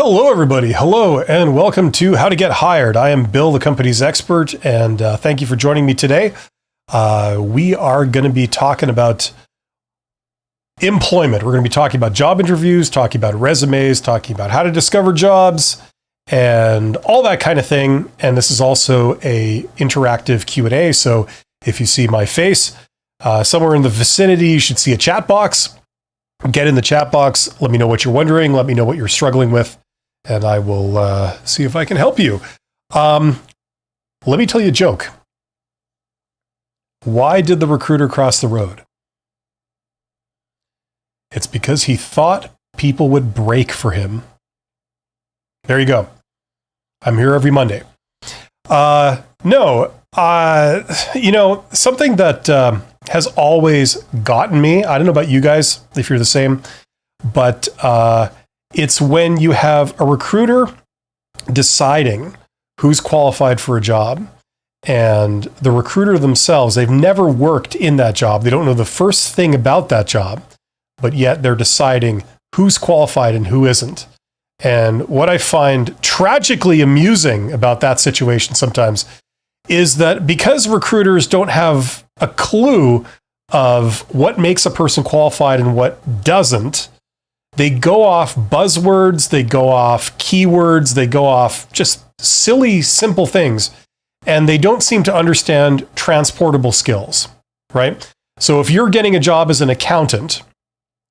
Hello, everybody. Hello, and welcome to How to Get Hired. I am Bill, the company's expert, and thank you for joining me today. We are going to be talking about employment. We're going to be talking about job interviews, talking about resumes, talking about how to discover jobs, and all that kind of thing. And this is also a interactive Q&A. So if you see my face somewhere in the vicinity, you should see a chat box. Get in the chat box. Let me know what you're wondering. Let me know what you're struggling with, and I will see if I can help you. Let me tell you a joke. Why did the recruiter cross the road? It's because he thought people would break for him. There you go. I'm here every Monday. Something that has always gotten me, I don't know about you guys, if you're the same, but it's when you have a recruiter deciding who's qualified for a job, and the recruiter themselves, they've never worked in that job. They don't know the first thing about that job, but yet they're deciding who's qualified and who isn't. And what I find tragically amusing about that situation sometimes is that because recruiters don't have a clue of what makes a person qualified and what doesn't, they go off buzzwords, they go off keywords, they go off just silly, simple things, and they don't seem to understand transportable skills, right? So if you're getting a job as an accountant,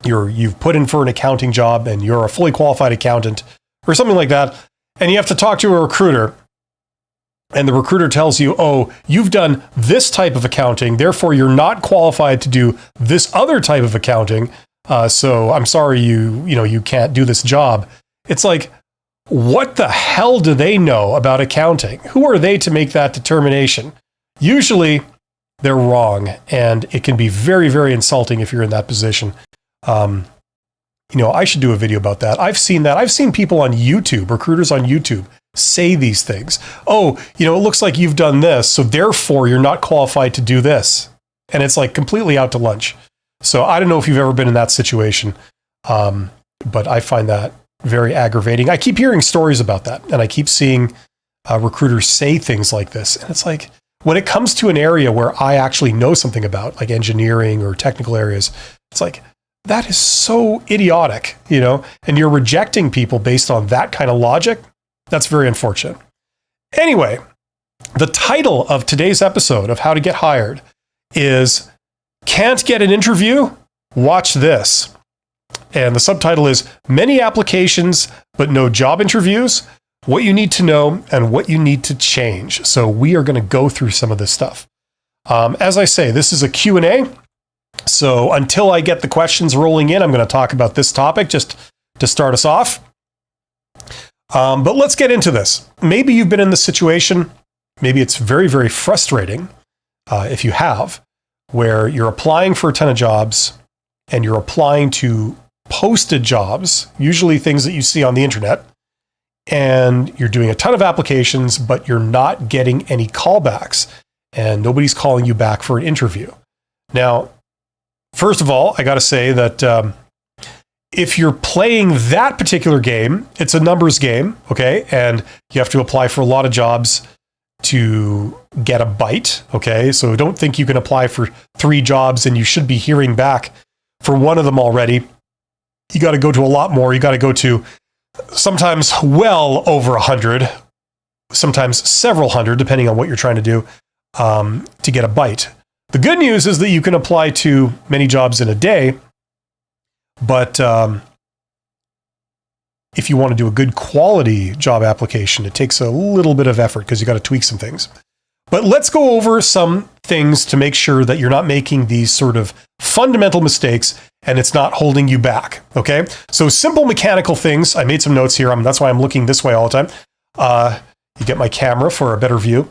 you've put in for an accounting job and you're a fully qualified accountant or something like that, and you have to talk to a recruiter, and the recruiter tells you, oh, you've done this type of accounting, therefore you're not qualified to do this other type of accounting, so I'm sorry you can't do this job. It's like, what the hell do they know about accounting? Who are they to make that determination? Usually they're wrong, and it can be very, very insulting if you're in that position. I should do a video about that. I've seen that. I've seen people on YouTube, recruiters on YouTube, say these things. Oh, it looks like you've done this, so therefore you're not qualified to do this. And it's like completely out to lunch. So I don't know if you've ever been in that situation, but I find that very aggravating. I keep hearing stories about that, and I keep seeing recruiters say things like this. And it's like, when it comes to an area where I actually know something about, like engineering or technical areas, it's like, that is so idiotic, and you're rejecting people based on that kind of logic. That's very unfortunate. Anyway, the title of today's episode of How to Get Hired is Can't Get an Interview? Watch This. And the subtitle is Many Applications, but No Job Interviews, What You Need to Know and What You Need to Change. So we are going to go through some of this stuff. As I say, this is a Q&A. So until I get the questions rolling in, I'm going to talk about this topic just to start us off. But let's get into this. Maybe you've been in this situation. Maybe it's very, very frustrating if you have, where you're applying for a ton of jobs and you're applying to posted jobs, usually things that you see on the internet, and you're doing a ton of applications, but you're not getting any callbacks and nobody's calling you back for an interview. Now, first of all, I got to say that if you're playing that particular game, it's a numbers game, okay? And you have to apply for a lot of jobs to get a bite, okay? So don't think you can apply for 3 jobs and you should be hearing back for one of them already. You got to go to a lot more. You got to go to sometimes well over 100, sometimes several hundred, depending on what you're trying to do, to get a bite. The good news is that you can apply to many jobs in a day, but if you want to do a good quality job application, it takes a little bit of effort because you got to tweak some things. But let's go over some things to make sure that you're not making these sort of fundamental mistakes and it's not holding you back, okay? So simple mechanical things. I made some notes here. That's why I'm looking this way all the time. You get my camera for a better view.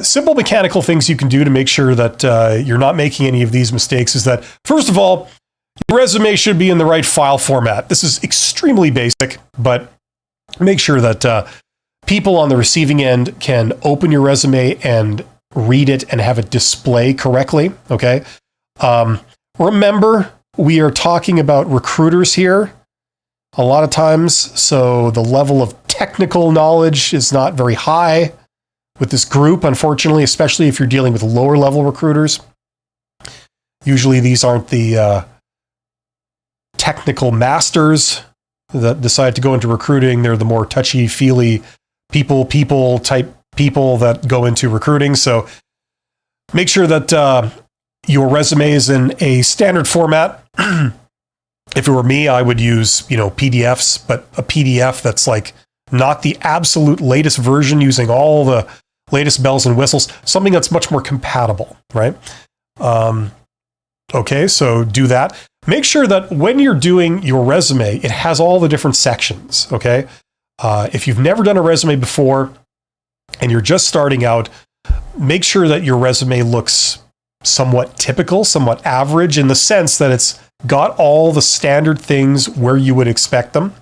Simple mechanical things you can do to make sure that you're not making any of these mistakes is that, first of all, your resume should be in the right file format. This is extremely basic, but make sure that people on the receiving end can open your resume and read it and have it display correctly, okay? Remember, we are talking about recruiters here. a lot of times. So the level of technical knowledge is not very high with this group, unfortunately, especially if you're dealing with lower level recruiters. Usually these aren't the technical masters that decide to go into recruiting. They're the more touchy-feely people type people that go into recruiting. So make sure that your resume is in a standard format. If it were me, I would use, PDFs, but a PDF that's like not the absolute latest version using all the latest bells and whistles, something that's much more compatible, right? Okay, so do that. Make sure that when you're doing your resume, it has all the different sections, okay? If you've never done a resume before and you're just starting out, make sure that your resume looks somewhat typical, somewhat average, in the sense that it's got all the standard things where you would expect them.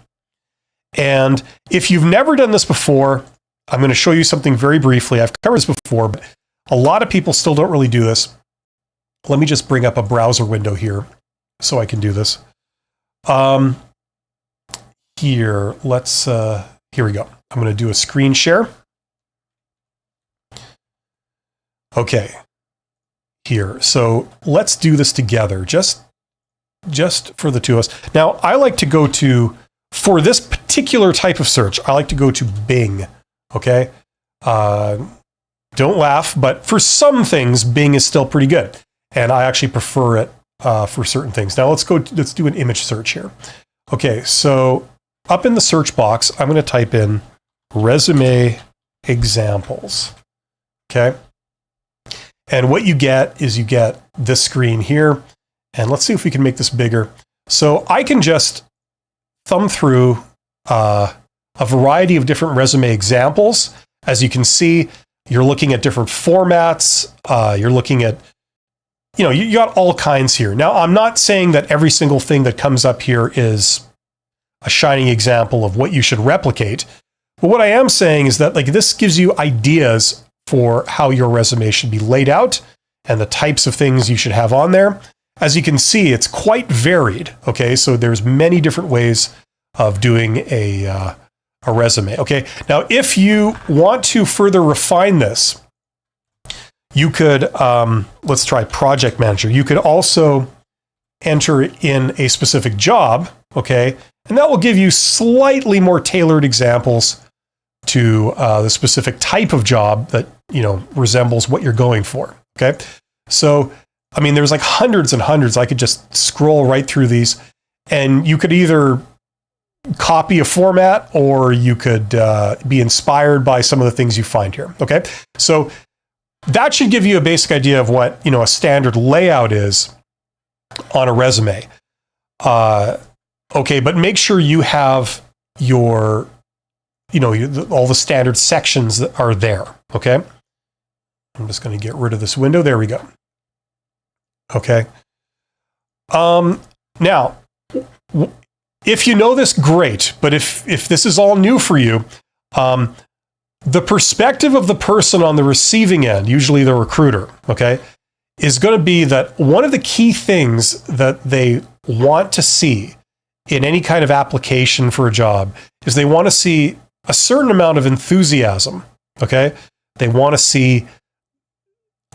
And if you've never done this before, I'm going to show you something very briefly. I've covered this before, but a lot of people still don't really do this. Let me just bring up a browser window here so I can do this. Here we go. I'm going to do a screen share. Okay. Here. So let's do this together, just for the two of us. Now, I like to go to, for this particular type of search, I like to go to Bing. Okay. Don't laugh, but for some things, Bing is still pretty good. And I actually prefer it for certain things. Now let's do an image search here. Okay. So up in the search box, I'm going to type in resume examples. Okay. And what you get is you get this screen here. And let's see if we can make this bigger. So I can just thumb through a variety of different resume examples. As you can see, you're looking at different formats. You're looking at, you got all kinds here. Now, I'm not saying that every single thing that comes up here is a shining example of what you should replicate. But what I am saying is that this gives you ideas for how your resume should be laid out and the types of things you should have on there. As you can see, it's quite varied. Okay, so there's many different ways of doing a resume. Okay, now if you want to further refine this, you could, let's try project manager. You could also enter in a specific job, okay, and that will give you slightly more tailored examples to the specific type of job that, resembles what you're going for. Okay, so there's like hundreds and hundreds. I could just scroll right through these, and you could either copy a format or you could be inspired by some of the things you find here. Okay, so that should give you a basic idea of what a standard layout is on a resume. Okay, but make sure you have your all the standard sections that are there. Okay, I'm just going to get rid of this window. There we go. Okay. Now, if you know this, great. But if this is all new for you, the perspective of the person on the receiving end, usually the recruiter, okay, is going to be that one of the key things that they want to see in any kind of application for a job is they want to see a certain amount of enthusiasm. Okay. They want to see,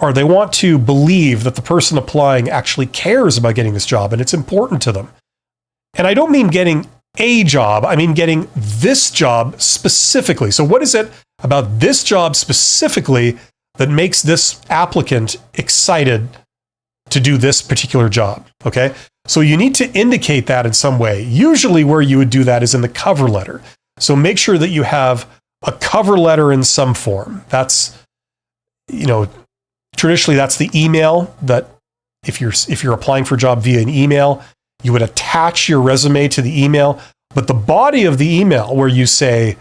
or they want to believe that the person applying actually cares about getting this job and it's important to them. And I don't mean getting a job, I mean getting this job specifically. So what is it about this job specifically that makes this applicant excited to do this particular job? Okay, so you need to indicate that in some way. Usually where you would do that is in the cover letter. So make sure that you have a cover letter in some form. That's, traditionally that's the email that if you're applying for a job via an email, you would attach your resume to the email. But the body of the email where you say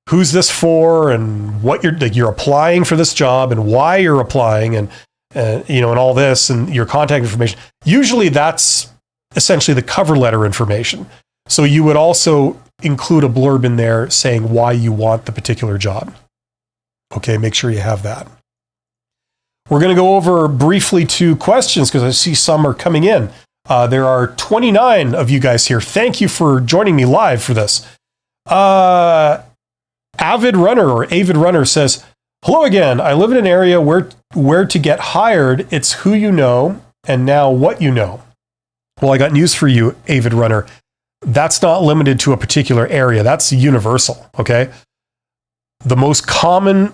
who's this for and what you're applying for this job and why you're applying and all this and your contact information, usually that's essentially the cover letter information. So you would also include a blurb in there saying why you want the particular job. Okay, make sure you have that. We're going to go over briefly 2 questions because I see some are coming in. There are 29 of you guys here. Thank you for joining me live for this. Avid Runner says, hello again. I live in an area where to get hired, it's who you know and now what you know. Well, I got news for you, Avid Runner. That's not limited to a particular area. That's universal, okay? The most common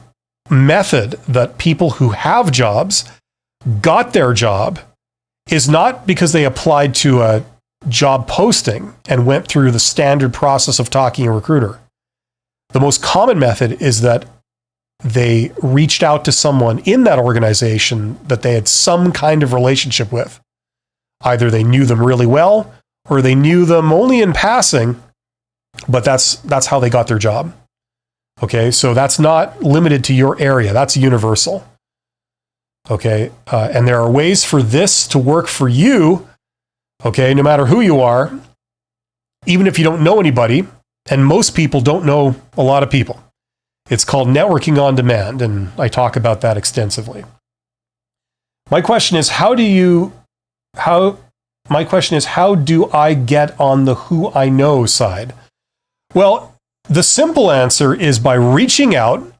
method that people who have jobs got their job is not because they applied to a job posting and went through the standard process of talking to a recruiter. The most common method is that they reached out to someone in that organization that they had some kind of relationship with. Either they knew them really well or they knew them only in passing, but that's how they got their job. Okay, so that's not limited to your area. That's universal. Okay, and there are ways for this to work for you, okay, no matter who you are, even if you don't know anybody, and most people don't know a lot of people. It's called networking on demand, and I talk about that extensively. My question is, how do I get on the who I know side? Well, the simple answer is by reaching out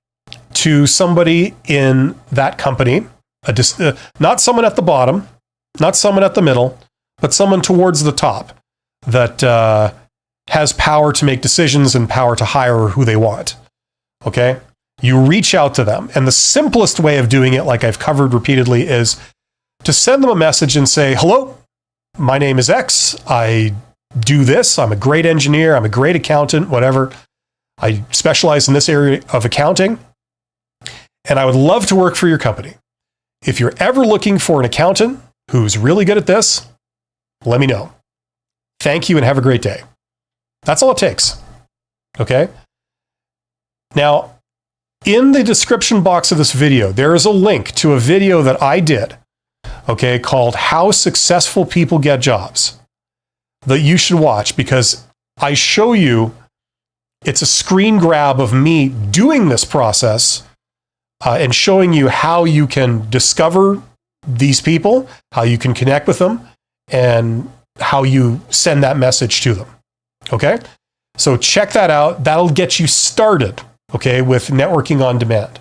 to somebody in that company, not someone at the bottom, not someone at the middle, but someone towards the top that has power to make decisions and power to hire who they want. Okay? You reach out to them. And the simplest way of doing it, like I've covered repeatedly, is to send them a message and say, hello, my name is X. I do this. I'm a great engineer. I'm a great accountant, whatever. I specialize in this area of accounting, and I would love to work for your company. If you're ever looking for an accountant who's really good at this, let me know. Thank you and have a great day. That's all it takes. Okay? Now, in the description box of this video, there is a link to a video that I did, okay, called How Successful People Get Jobs, that you should watch, because I show you, it's a screen grab of me doing this process and showing you how you can discover these people, how you can connect with them, and how you send that message to them. Okay? So check that out. That'll get you started, okay, with networking on demand.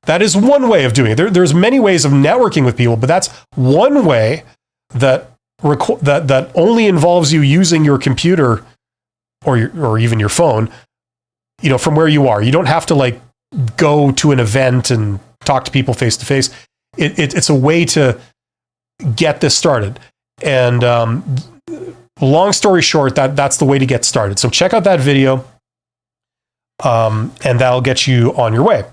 That is one way of doing it. There's many ways of networking with people, but that's one way that only involves you using your computer or even your phone, from where you are. You don't have to go to an event and talk to people face to face. It's a way to get this started. And long story short, that's the way to get started. So check out that video, and that'll get you on your way.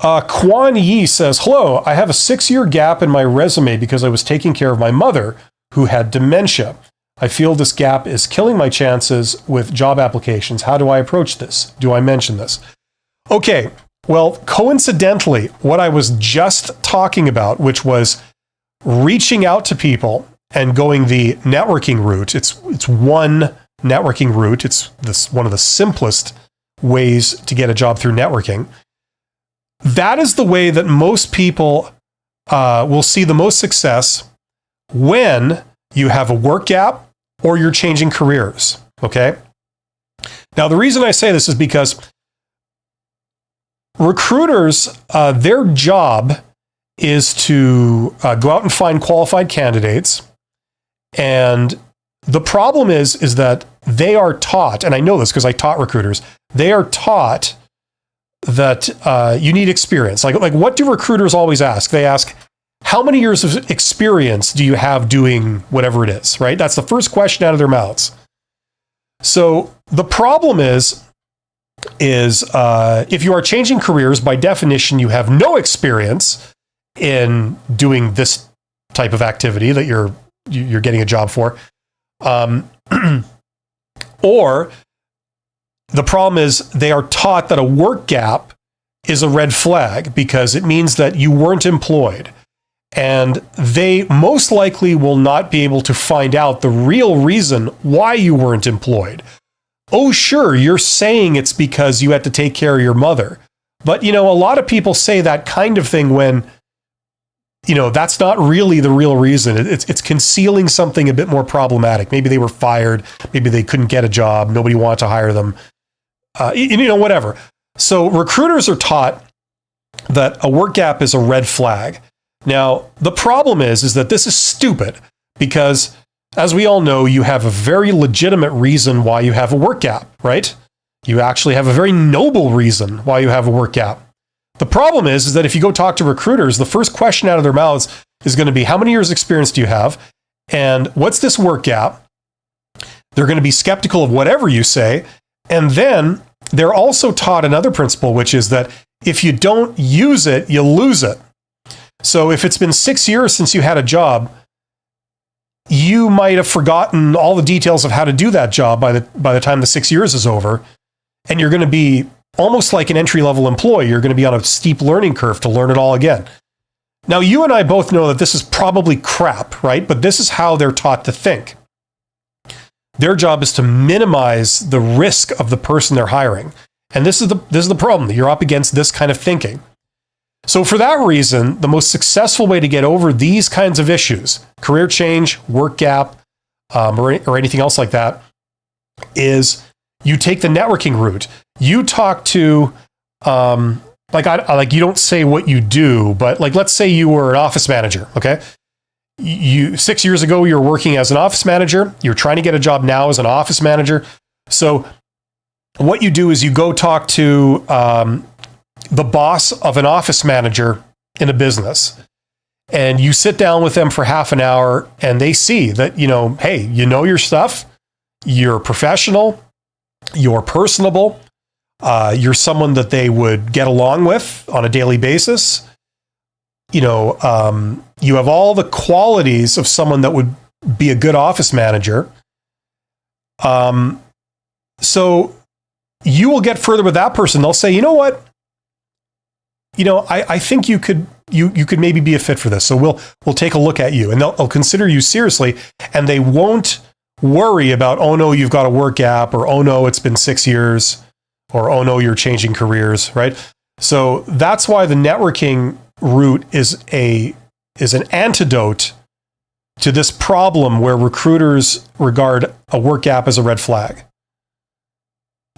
Kwan Yi says, hello, I have a 6-year gap in my resume because I was taking care of my mother who had dementia. I feel this gap is killing my chances with job applications. How do I approach this? Do I mention this? Okay, well, coincidentally, what I was just talking about, which was reaching out to people and going the networking route. It's one networking route. It's one of the simplest ways to get a job through networking. That is the way that most people will see the most success when you have a work gap or you're changing careers, okay? Now, the reason I say this is because recruiters, their job is to go out and find qualified candidates. And the problem is that they are taught, and I know this because I taught recruiters, they are taught that you need experience. Like what do recruiters always ask? They ask, how many years of experience do you have doing whatever it is, right? That's the first question out of their mouths. So the problem is if you are changing careers, by definition, you have no experience in doing this type of activity that you're getting a job for. Or the problem is they are taught that a work gap is a red flag because it means that you weren't employed. And they most likely will not be able to find out the real reason why you weren't employed. Oh, sure, you're saying it's because you had to take care of your mother. But, a lot of people say that kind of thing when that's not really the real reason. It's concealing something a bit more problematic. Maybe they were fired. Maybe they couldn't get a job. Nobody wanted to hire them. Whatever. So recruiters are taught that a work gap is a red flag. Now, the problem is that this is stupid because, as we all know, you have a very legitimate reason why you have a work gap, right? You actually have a very noble reason why you have a work gap. The problem is that if you go talk to recruiters, the first question out of their mouths is going to be, how many years experience do you have? And what's this work gap? They're going to be skeptical of whatever you say. And then they're also taught another principle, which is that if you don't use it, you lose it. So if it's been 6 years since you had a job, you might have forgotten all the details of how to do that job by the time the 6 years is over. And you're going to be almost like an entry-level employee. You're going to be on a steep learning curve to learn it all again. Now, you and I both know that this is probably crap, right? But this is how they're taught to think. Their job is to minimize the risk of the person they're hiring. And this is the problem, that you're up against this kind of thinking. So for that reason, the most successful way to get over these kinds of issues, career change, work gap, or anything else like that, is you take the networking route. You talk to, you don't say what you do, but let's say you were an office manager, okay? 6 years ago, you were working as an office manager. You're trying to get a job now as an office manager. So what you do is you go talk to the boss of an office manager in a business, and you sit down with them for half an hour, and they see that, hey, you know your stuff, you're professional, you're personable, you're someone that they would get along with on a daily basis. You have all the qualities of someone that would be a good office manager. So you will get further with that person. They'll say, you know what? I think you could maybe be a fit for this. So we'll take a look at you, and they'll consider you seriously, and they won't worry about, oh no, you've got a work gap, or oh no, it's been 6 years, or oh no, you're changing careers, right? So that's why the networking route is an antidote to this problem where recruiters regard a work gap as a red flag.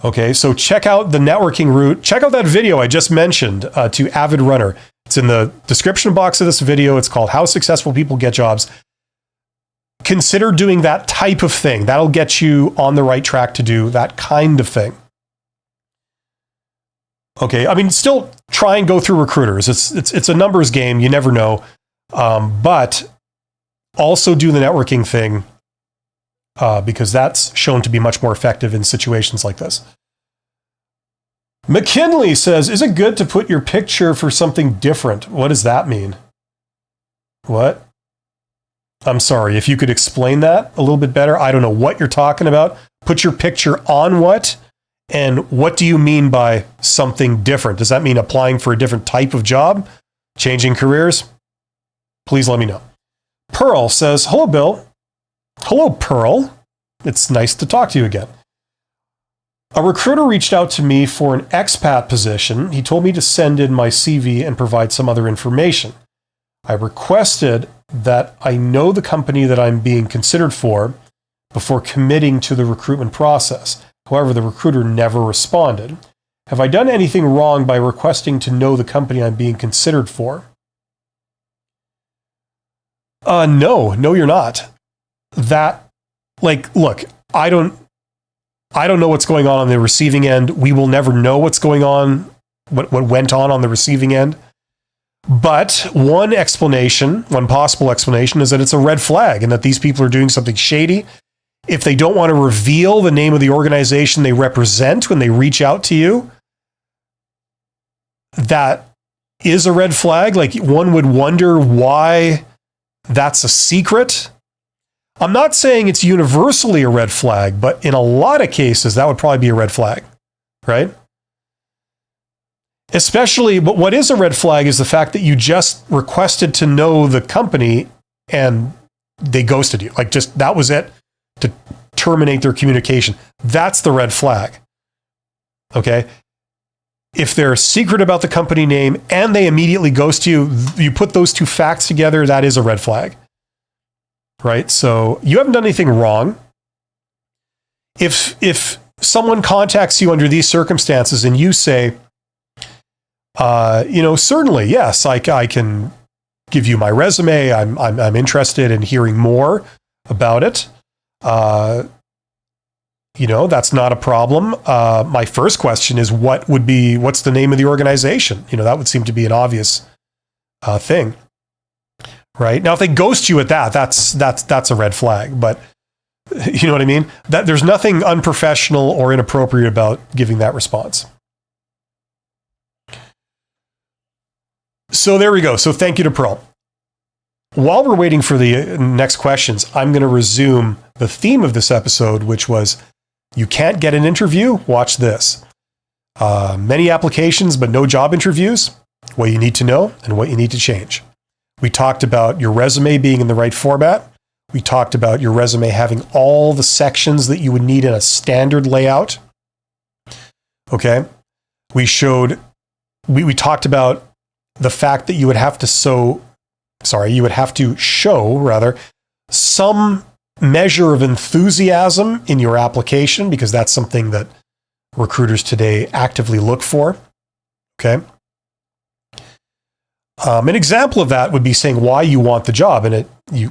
Okay, so check out the networking route. Check out that video I just mentioned to Avid Runner. It's in the description box of this video. It's called How Successful People Get Jobs. Consider doing that type of thing. That'll get you on the right track to do that kind of thing. Okay, still try and go through recruiters. It's a numbers game. You never know. But also do the networking thing because that's shown to be much more effective in situations like this. McKinley says, is it good to put your picture for something different? What does that mean? What? I'm sorry, if you could explain that a little bit better. I don't know what you're talking about. Put your picture on what? And what do you mean by something different? Does that mean applying for a different type of job? Changing careers? Please let me know. Pearl says, hello, Bill. Hello, Pearl. It's nice to talk to you again. A recruiter reached out to me for an expat position. He told me to send in my CV and provide some other information. I requested that I know the company that I'm being considered for before committing to the recruitment process. However, the recruiter never responded. Have I done anything wrong by requesting to know the company I'm being considered for? No, you're not. Look, I don't know what's going on the receiving end. We will never know what's going on, what went on the receiving end. But one possible explanation is that it's a red flag and that these people are doing something shady. If they don't want to reveal the name of the organization they represent when they reach out to you, that is a red flag. One would wonder why that's a secret. I'm not saying it's universally a red flag, but in a lot of cases, that would probably be a red flag, right? Especially, but what is a red flag is the fact that you just requested to know the company and they ghosted you. That was it, to terminate their communication. That's the red flag. Okay? If they're secret about the company name and they immediately ghost you, you put those two facts together, that is a red flag, right? So you haven't done anything wrong. If someone contacts you under these circumstances and you say, certainly, yes, I can give you my resume. I'm interested in hearing more about it. That's not a problem. My first question is, what's the name of the organization? That would seem to be an obvious thing, right? Now, if they ghost you at that's a red flag, but you know what I mean? That there's nothing unprofessional or inappropriate about giving that response. So there we go. So thank you to Pearl. While we're waiting for the next questions, I'm going to resume the theme of this episode, which was, you can't get an interview? Watch this. Many applications, but no job interviews. What you need to know and what you need to change. We talked about your resume being in the right format. We talked about your resume having all the sections that you would need in a standard layout. Okay. We talked about the fact that you would have to show some measure of enthusiasm in your application, because that's something that recruiters today actively look for. Okay. An example of that would be saying why you want the job. And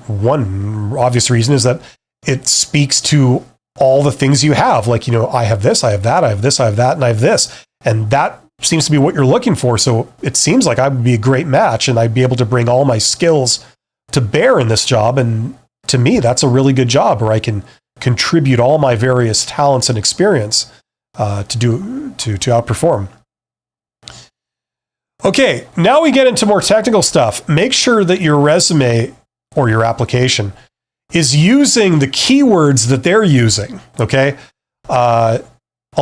one obvious reason is that it speaks to all the things you have. Like, I have this, I have that, I have this, I have that, and I have this. And that seems to be what you're looking for. So it seems like I would be a great match and I'd be able to bring all my skills to bear in this job. And to me, that's a really good job where I can contribute all my various talents and experience to outperform. Okay, now we get into more technical stuff. Make sure that your resume or your application is using the keywords that they're using, okay? A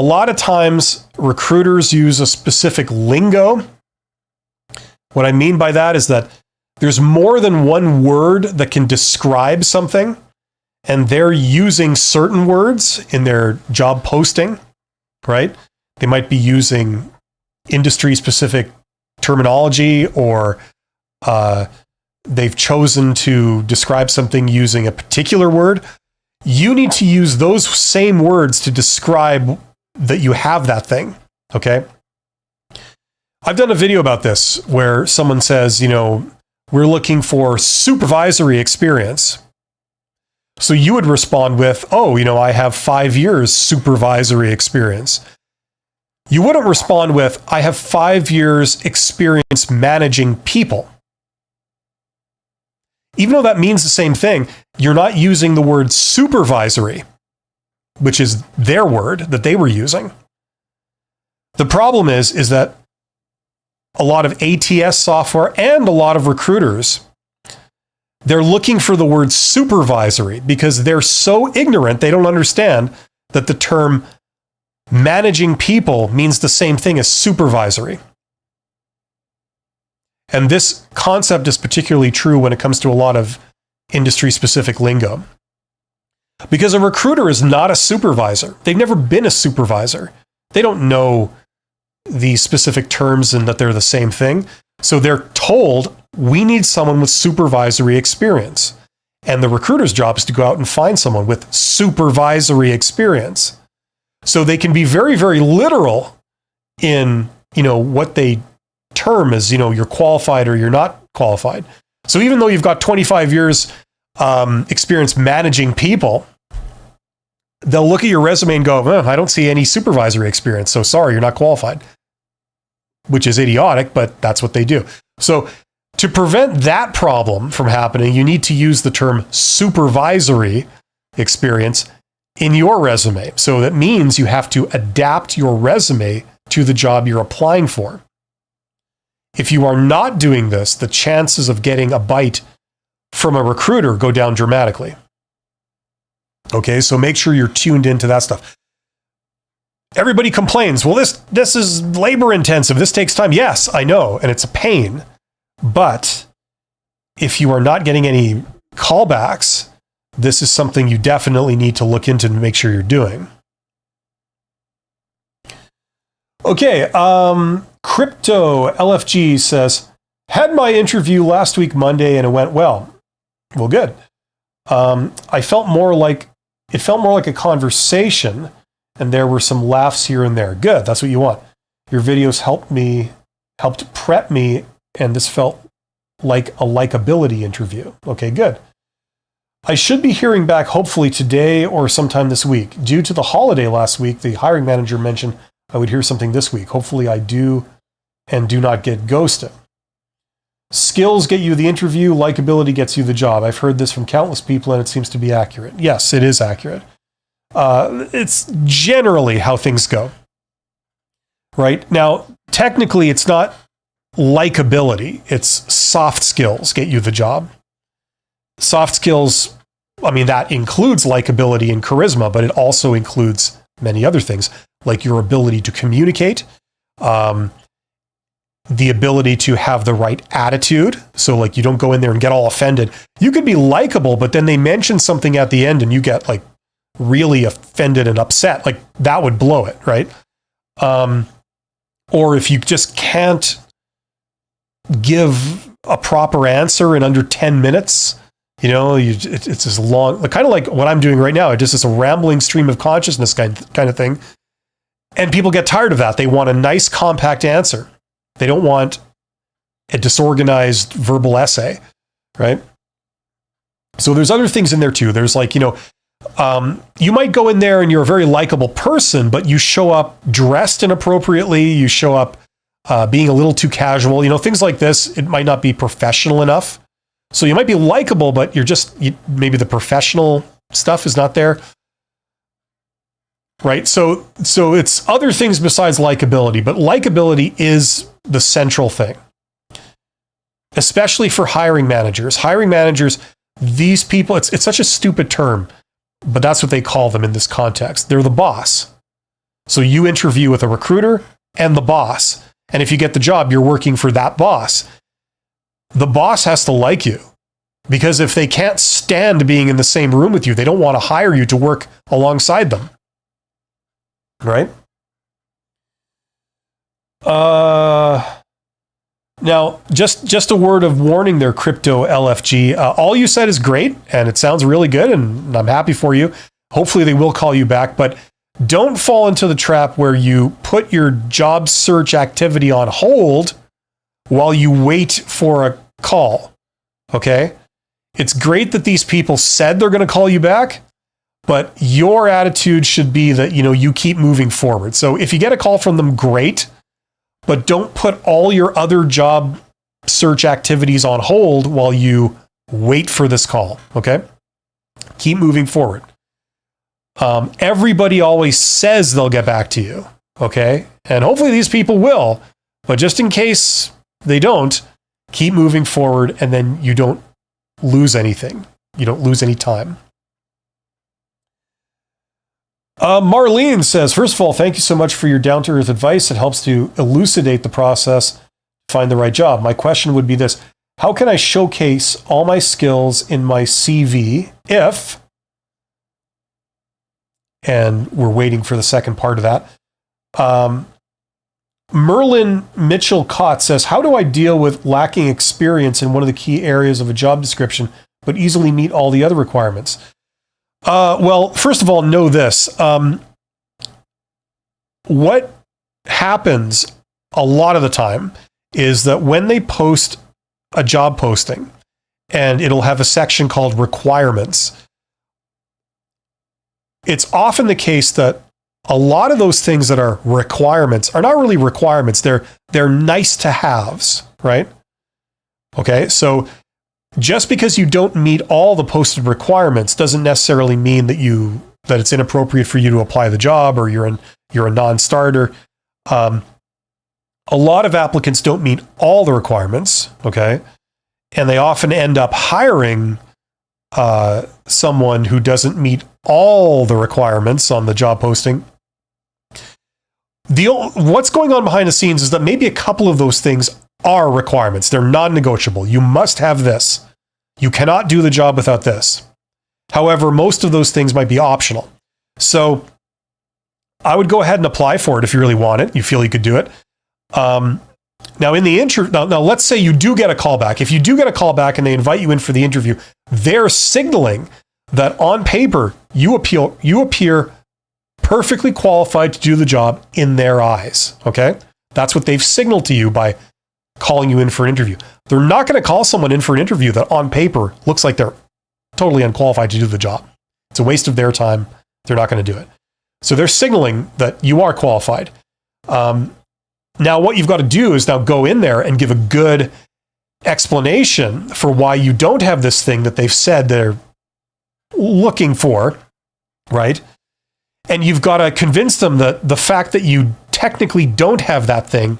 lot of times, recruiters use a specific lingo. What I mean by that is that there's more than one word that can describe something, and they're using certain words in their job posting, right? They might be using industry-specific terminology, or they've chosen to describe something using a particular word. You need to use those same words to describe that you have that thing, okay? I've done a video about this where someone says, we're looking for supervisory experience. So you would respond with, I have 5 years supervisory experience. You wouldn't respond with, I have 5 years experience managing people. Even though that means the same thing, you're not using the word supervisory, which is their word that they were using. The problem is that a lot of ATS software and a lot of recruiters, they're looking for the word supervisory because they're so ignorant, they don't understand that the term managing people means the same thing as supervisory. And this concept is particularly true when it comes to a lot of industry-specific lingo. Because a recruiter is not a supervisor. They've never been a supervisor. They don't know these specific terms and that they're the same thing. So they're told, we need someone with supervisory experience. And the recruiter's job is to go out and find someone with supervisory experience. So they can be very, very literal in, what they term as, you're qualified or you're not qualified. So even though you've got 25 years experience managing people, they'll look at your resume and go, I don't see any supervisory experience. So sorry, you're not qualified, which is idiotic, but that's what they do. So to prevent that problem from happening, you need to use the term supervisory experience in your resume. So that means you have to adapt your resume to the job you're applying for. If you are not doing this, the chances of getting a bite from a recruiter go down dramatically. Okay, so make sure you're tuned into that stuff. Everybody complains, well, this is labor intensive. This takes time. Yes, I know, and it's a pain. But if you are not getting any callbacks, this is something you definitely need to look into to make sure you're doing. Okay, Crypto LFG says, had my interview last week Monday and it went well. Well, good. It felt more like a conversation, and there were some laughs here and there. Good, that's what you want. Your videos helped prep me, and this felt like a likability interview. Okay, good. I should be hearing back hopefully today or sometime this week. Due to the holiday last week, the hiring manager mentioned I would hear something this week. Hopefully I do and do not get ghosted. Skills get you the interview, likability gets you the job. I've heard this from countless people and it seems to be accurate. Yes, it is accurate. It's generally how things go. Right? Now, technically it's not likability, it's soft skills get you the job. Soft skills, I mean, that includes likability and charisma, but it also includes many other things, like your ability to communicate, the ability to have the right attitude. So like you don't go in there and get all offended. You could be likable, but then they mention something at the end and you get like really offended and upset. Like that would blow it, right? Or if you just can't give a proper answer in under 10 minutes, you know, it's this long, kind of like what I'm doing right now. It just is a rambling stream of consciousness kind of thing. And people get tired of that. They want a nice, compact answer. They don't want a disorganized verbal essay, right? So there's other things in there too. There's like, you might go in there and you're a very likable person, but you show up dressed inappropriately. You show up being a little too casual, things like this. It might not be professional enough. So you might be likable, but maybe the professional stuff is not there. Right. So it's other things besides likability, but likability is the central thing, especially for hiring managers. Hiring managers, these people, it's such a stupid term, but that's what they call them in this context. They're the boss. So you interview with a recruiter and the boss. And if you get the job, you're working for that boss. The boss has to like you, because if they can't stand being in the same room with you, they don't want to hire you to work alongside them. Right? Now, just a word of warning there, Crypto LFG. All you said is great, and it sounds really good, and I'm happy for you. Hopefully they will call you back, but don't fall into the trap where you put your job search activity on hold while you wait for a call. Okay? It's great that these people said they're going to call you back, but your attitude should be that, you keep moving forward. So if you get a call from them, great, but don't put all your other job search activities on hold while you wait for this call. Okay? Keep moving forward. Everybody always says they'll get back to you. Okay? And hopefully these people will, but just in case they don't, keep moving forward, and then you don't lose anything. You don't lose any time. Marlene says, first of all, thank you so much for your down-to-earth advice. It helps to elucidate the process to find the right job. My question would be this: how can I showcase all my skills in my CV if, and we're waiting for the second part of that. Merlin Mitchell Cott says, how do I deal with lacking experience in one of the key areas of a job description, but easily meet all the other requirements? Well, first of all, know this. What happens a lot of the time is that when they post a job posting, and it'll have a section called requirements, it's often the case that a lot of those things that are requirements are not really requirements. They're nice to haves, right? Okay, so just because you don't meet all the posted requirements doesn't necessarily mean that it's inappropriate for you to apply the job, or you're a non-starter. A lot of applicants don't meet all the requirements, okay? And they often end up hiring someone who doesn't meet all the requirements on the job posting. What's going on behind the scenes is that maybe a couple of those things are requirements. They're non-negotiable. You must have this. You cannot do the job without this. However, most of those things might be optional. So I would go ahead and apply for it if you really want it. You feel you could do it. Now, in the interview, now let's say you do get a call back. If you do get a call back and they invite you in for the interview, they're signaling that on paper you appear perfectly qualified to do the job in their eyes. Okay, that's what they've signaled to you by calling you in for an interview. They're not going to call someone in for an interview that on paper looks like they're totally unqualified to do the job. It's a waste of their time. They're not going to do it. So they're signaling that you are qualified. Now, what you've got to do is now go in there and give a good explanation for why you don't have this thing that they've said they're looking for, right? And you've got to convince them that the fact that you technically don't have that thing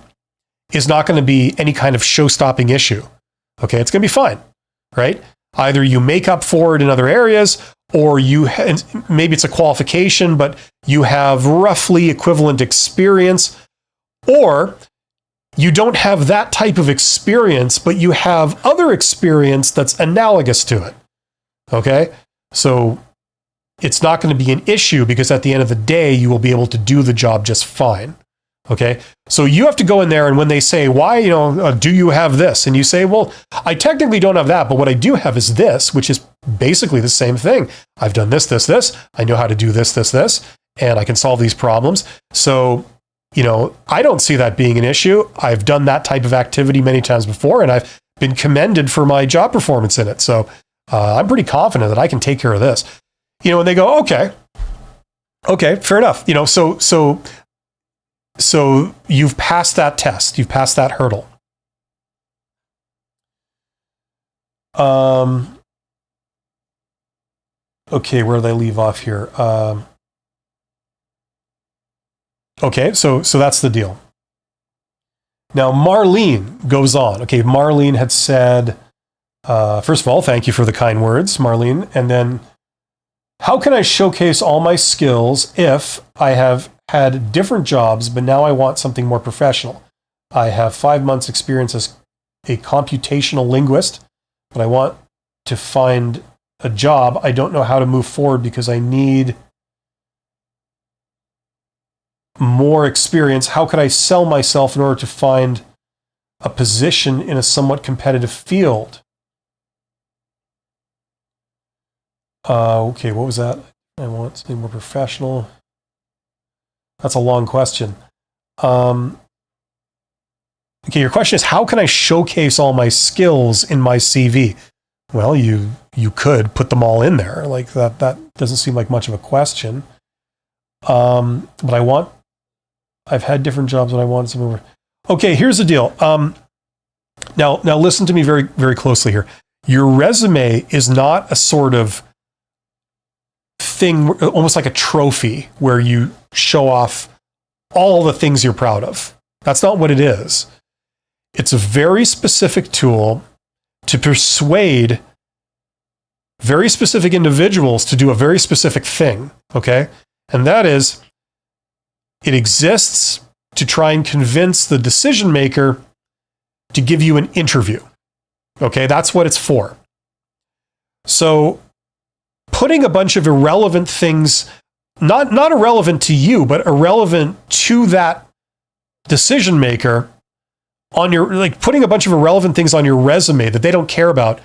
is not going to be any kind of show-stopping issue. Okay, it's going to be fine, right? Either you make up for it in other areas, or maybe it's a qualification, but you have roughly equivalent experience, or you don't have that type of experience, but you have other experience that's analogous to it. Okay? So it's not going to be an issue because at the end of the day, you will be able to do the job just fine. Okay? So you have to go in there, and when they say, why, do you have this? And you say, well, I technically don't have that, but what I do have is this, which is basically the same thing. I've done this. I know how to do this, and I can solve these problems. So, I don't see that being an issue. I've done that type of activity many times before, and I've been commended for my job performance in it. So I'm pretty confident that I can take care of this. And they go, okay, fair enough. So you've passed that test. You've passed that hurdle. Okay, where did I leave off here? Okay, so that's the deal. Now, Marlene goes on. Okay, Marlene had said, first of all, thank you for the kind words, Marlene. And then, how can I showcase all my skills if I have had different jobs, but now I want something more professional? I have 5 months experience as a computational linguist, but I want to find a job. I don't know how to move forward because I need more experience. How could I sell myself in order to find a position in a somewhat competitive field? Okay, what was that? I want something more professional. That's a long question. Okay, your question is, how can I showcase all my skills in my CV? Well, you could put them all in there. Like that doesn't seem like much of a question. But I've had different jobs and I wanted something more. Okay, here's the deal. Now listen to me very, very closely here. Your resume is not a sort of thing, almost like a trophy where you show off all the things you're proud of. That's not what it is. It's a very specific tool to persuade very specific individuals to do a very specific thing, okay? And that is, it exists to try and convince the decision maker to give you an interview, okay? That's what it's for. So putting a bunch of irrelevant things, not irrelevant to you, but irrelevant to that decision maker on your, like putting a bunch of irrelevant things on your resume that they don't care about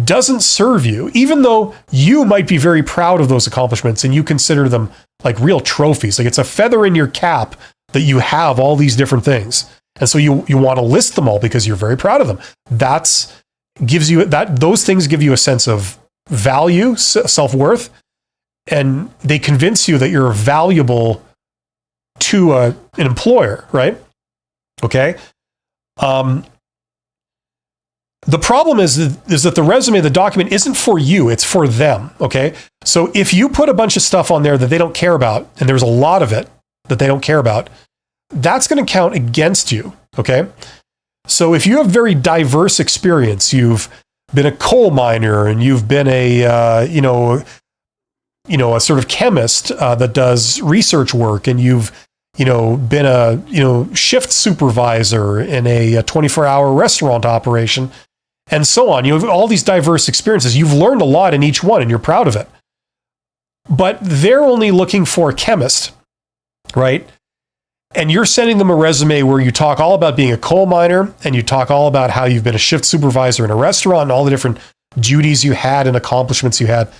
doesn't serve you, even though you might be very proud of those accomplishments and you consider them like real trophies. Like it's a feather in your cap that you have all these different things. And so you want to list them all because you're very proud of them. Those things give you a sense of value, self-worth, and they convince you that you're valuable to an employer, right? Okay. The problem is that the resume, the document isn't for you, it's for them, okay? So if you put a bunch of stuff on there that they don't care about, and there's a lot of it that they don't care about, that's going to count against you, okay? So if you have very diverse experience, you've been a coal miner and you've been a sort of chemist that does research work, and you've been a shift supervisor in a 24-hour restaurant operation, and so on. You have all these diverse experiences. You've learned a lot in each one, and you're proud of it. But they're only looking for a chemist. right? And you're sending them a resume where you talk all about being a coal miner and you talk all about how you've been a shift supervisor in a restaurant and all the different duties you had and accomplishments you had,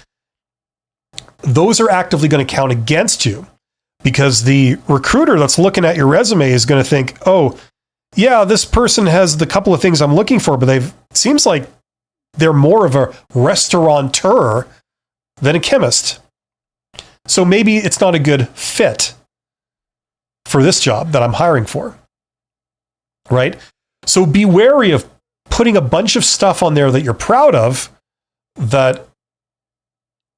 those are actively going to count against you because the recruiter that's looking at your resume is going to think, oh, yeah, this person has the couple of things I'm looking for, but it seems like they're more of a restaurateur than a chemist. So maybe it's not a good fit for this job that I'm hiring for, right? So be wary of putting a bunch of stuff on there that you're proud of that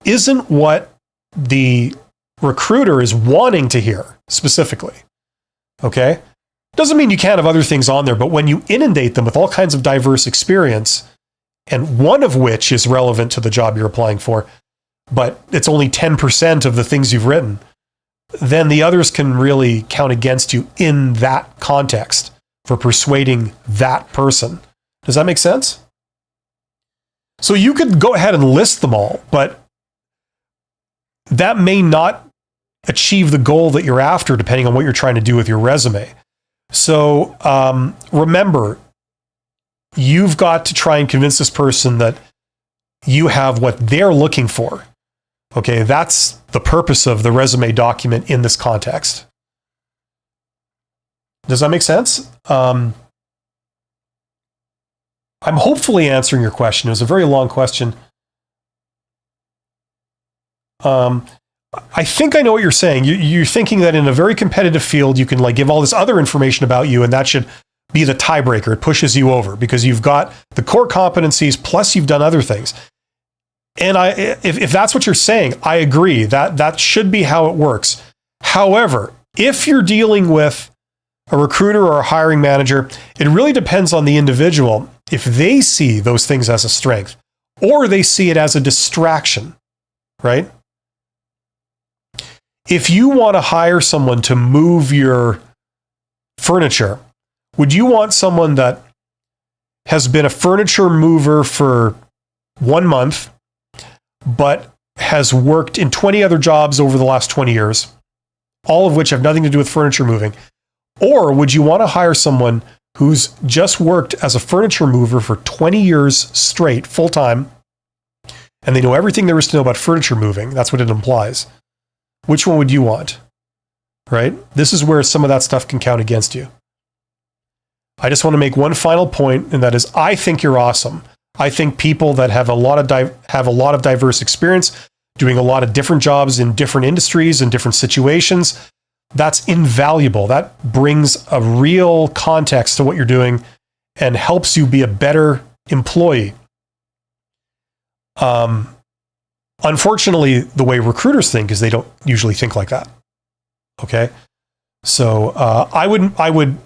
isn't what the recruiter is wanting to hear specifically, okay? Doesn't mean you can't have other things on there, but when you inundate them with all kinds of diverse experience, and one of which is relevant to the job you're applying for, but it's only 10% of the things you've written, then the others can really count against you in that context for persuading that person. Does that make sense? So you could go ahead and list them all, but that may not achieve the goal that you're after, depending on what you're trying to do with your resume. So remember, you've got to try and convince this person that you have what they're looking for. Okay, that's the purpose of the resume document in this context. Does that make sense? I'm hopefully answering your question. It was a very long question. I think I know what you're saying. You're thinking that in a very competitive field, you can like give all this other information about you, and that should be the tiebreaker. It pushes you over because you've got the core competencies plus you've done other things. And if that's what you're saying, I agree that should be how it works. However, if you're dealing with a recruiter or a hiring manager, it really depends on the individual if they see those things as a strength or they see it as a distraction, right? If you want to hire someone to move your furniture, would you want someone that has been a furniture mover for 1 month, but has worked in 20 other jobs over the last 20 years, all of which have nothing to do with furniture moving? Or would you want to hire someone who's just worked as a furniture mover for 20 years straight, full time, and they know everything there is to know about furniture moving? That's what it implies. Which one would you want? Right? This is where some of that stuff can count against you. I just want to make one final point, and that is I think you're awesome. I think people that have a lot of diverse experience, doing a lot of different jobs in different industries and different situations, that's invaluable. That brings a real context to what you're doing and helps you be a better employee. Unfortunately, the way recruiters think is they don't usually think like that. Okay? So I would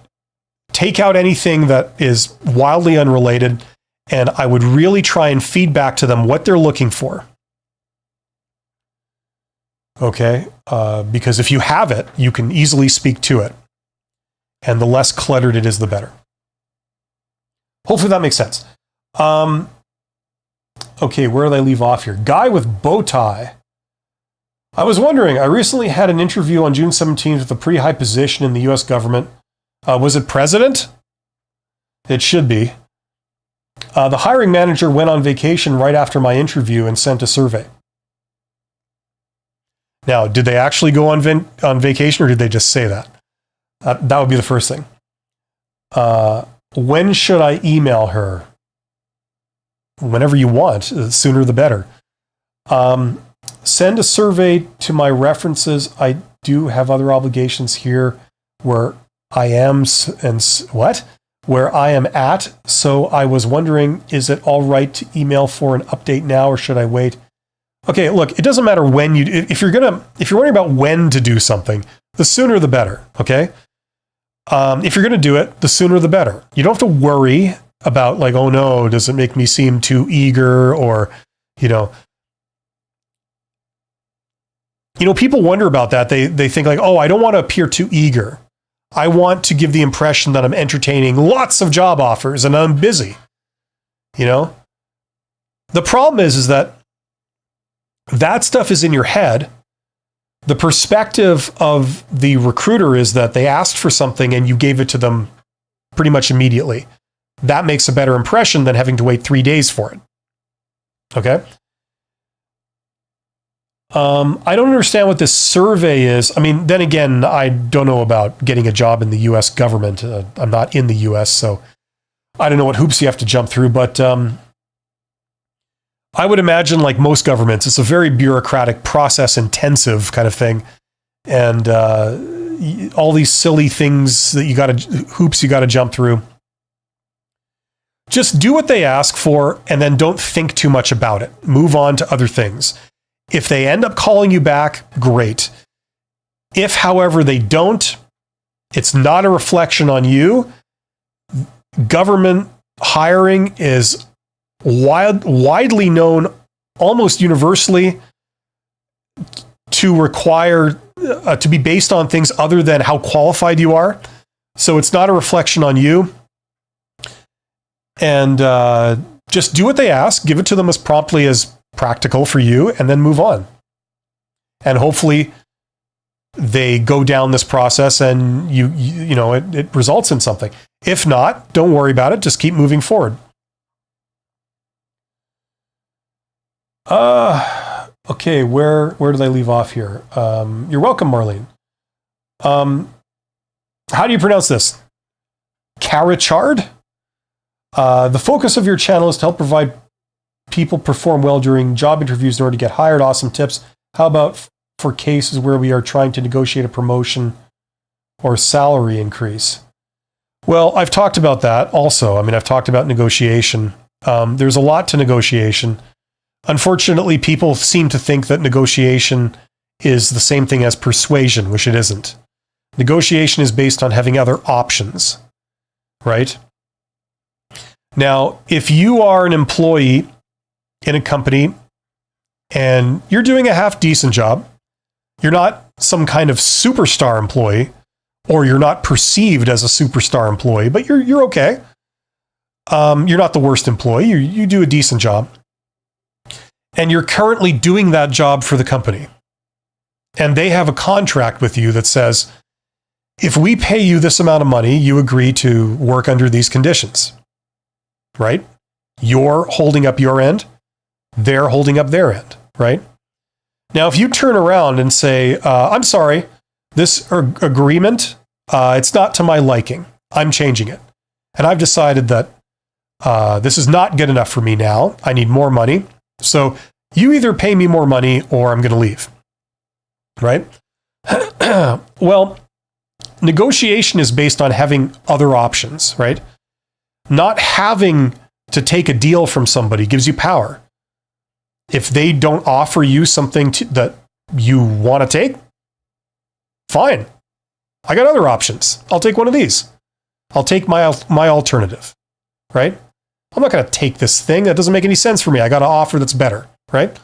take out anything that is wildly unrelated, and I would really try and feed back to them what they're looking for. Okay? Because if you have it, you can easily speak to it. And the less cluttered it is, the better. Hopefully that makes sense. Okay, where did I leave off here? Guy with bow tie. I was wondering, I recently had an interview on June 17th with a pretty high position in the US government. Was it president? It should be. The hiring manager went on vacation right after my interview and sent a survey. Now, did they actually go on vacation, or did they just say that? That would be the first thing. When should I email her? Whenever you want, the sooner the better. Send a survey to my references. I do have other obligations here where I am where I am at. So I was wondering, is it all right to email for an update now, or should I wait? Okay, look, it doesn't matter when if you're worrying about when to do something, the sooner the better. Okay. If you're going to do it, the sooner the better. You don't have to worry about like, oh no, does it make me seem too eager, or, people wonder about that. They think like, oh, I don't want to appear too eager. I want to give the impression that I'm entertaining lots of job offers and I'm busy. The problem is that stuff is in your head, The perspective of the recruiter is that they asked for something and you gave it to them pretty much immediately. That makes a better impression than having to wait 3 days for it. Okay? I don't understand what this survey is. I mean, then again, I don't know about getting a job in the US government. I'm not in the US, so I don't know what hoops you have to jump through, but I would imagine, like most governments, it's a very bureaucratic, process-intensive kind of thing, and all these silly things that hoops you got to jump through. Just do what they ask for, and then don't think too much about it. Move on to other things. If they end up calling you back, great. If, however, they don't, it's not a reflection on you. Government hiring is widely known, almost universally, to require to be based on things other than how qualified you are. So it's not a reflection on you. And just do what they ask, give it to them as promptly as practical for you, and then move on. And hopefully they go down this process and it results in something. If not, don't worry about it. Just keep moving forward. Okay, where did I leave off here? You're welcome, Marlene. How do you pronounce this? Carachard? The focus of your channel is to help provide people perform well during job interviews in order to get hired. Awesome tips. How about for cases where we are trying to negotiate a promotion or salary increase? Well, I've talked about that also. I mean, I've talked about negotiation. There's a lot to negotiation. Unfortunately, people seem to think that negotiation is the same thing as persuasion, which it isn't. Negotiation is based on having other options, right? Now, if you are an employee in a company and you're doing a half decent job, you're not some kind of superstar employee, or you're not perceived as a superstar employee, but you're okay. You're not the worst employee. You do a decent job. And you're currently doing that job for the company. And they have a contract with you that says, if we pay you this amount of money, you agree to work under these conditions. Right? You're holding up your end. They're holding up their end. Right? Now, if you turn around and say, I'm sorry, this agreement, it's not to my liking. I'm changing it. And I've decided that this is not good enough for me now. I need more money. So you either pay me more money or I'm going to leave. Right? Well, negotiation is based on having other options, right? Not having to take a deal from somebody gives you power. If they don't offer you something that you want to take, fine. I got other options. I'll take one of these. I'll take my alternative, right? I'm not going to take this thing. That doesn't make any sense for me. I got an offer that's better, right?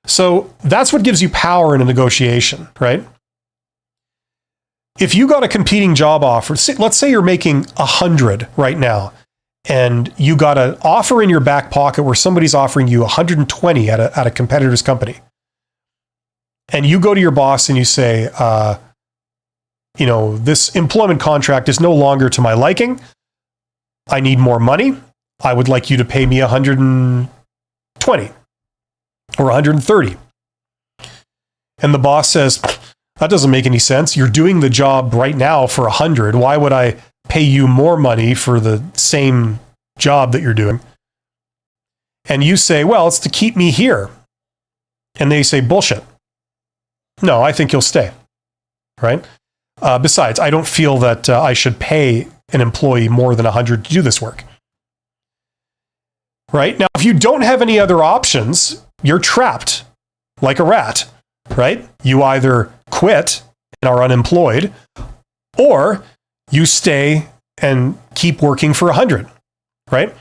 So that's what gives you power in a negotiation, right? If you got a competing job offer, let's say you're making 100 right now, and you got an offer in your back pocket where somebody's offering you 120 at a competitor's company. And you go to your boss and you say, this employment contract is no longer to my liking. I need more money. I would like you to pay me 120 or 130. And the boss says, that doesn't make any sense. You're doing the job right now for 100. Why would I pay you more money for the same job that you're doing? And you say, well, it's to keep me here. And they say, bullshit. No, I think you'll stay. Right? Besides, I don't feel that I should pay an employee more than 100 to do this work. Right? Now, if you don't have any other options, you're trapped like a rat, right? You either quit and are unemployed, or you stay and keep working for 100, right?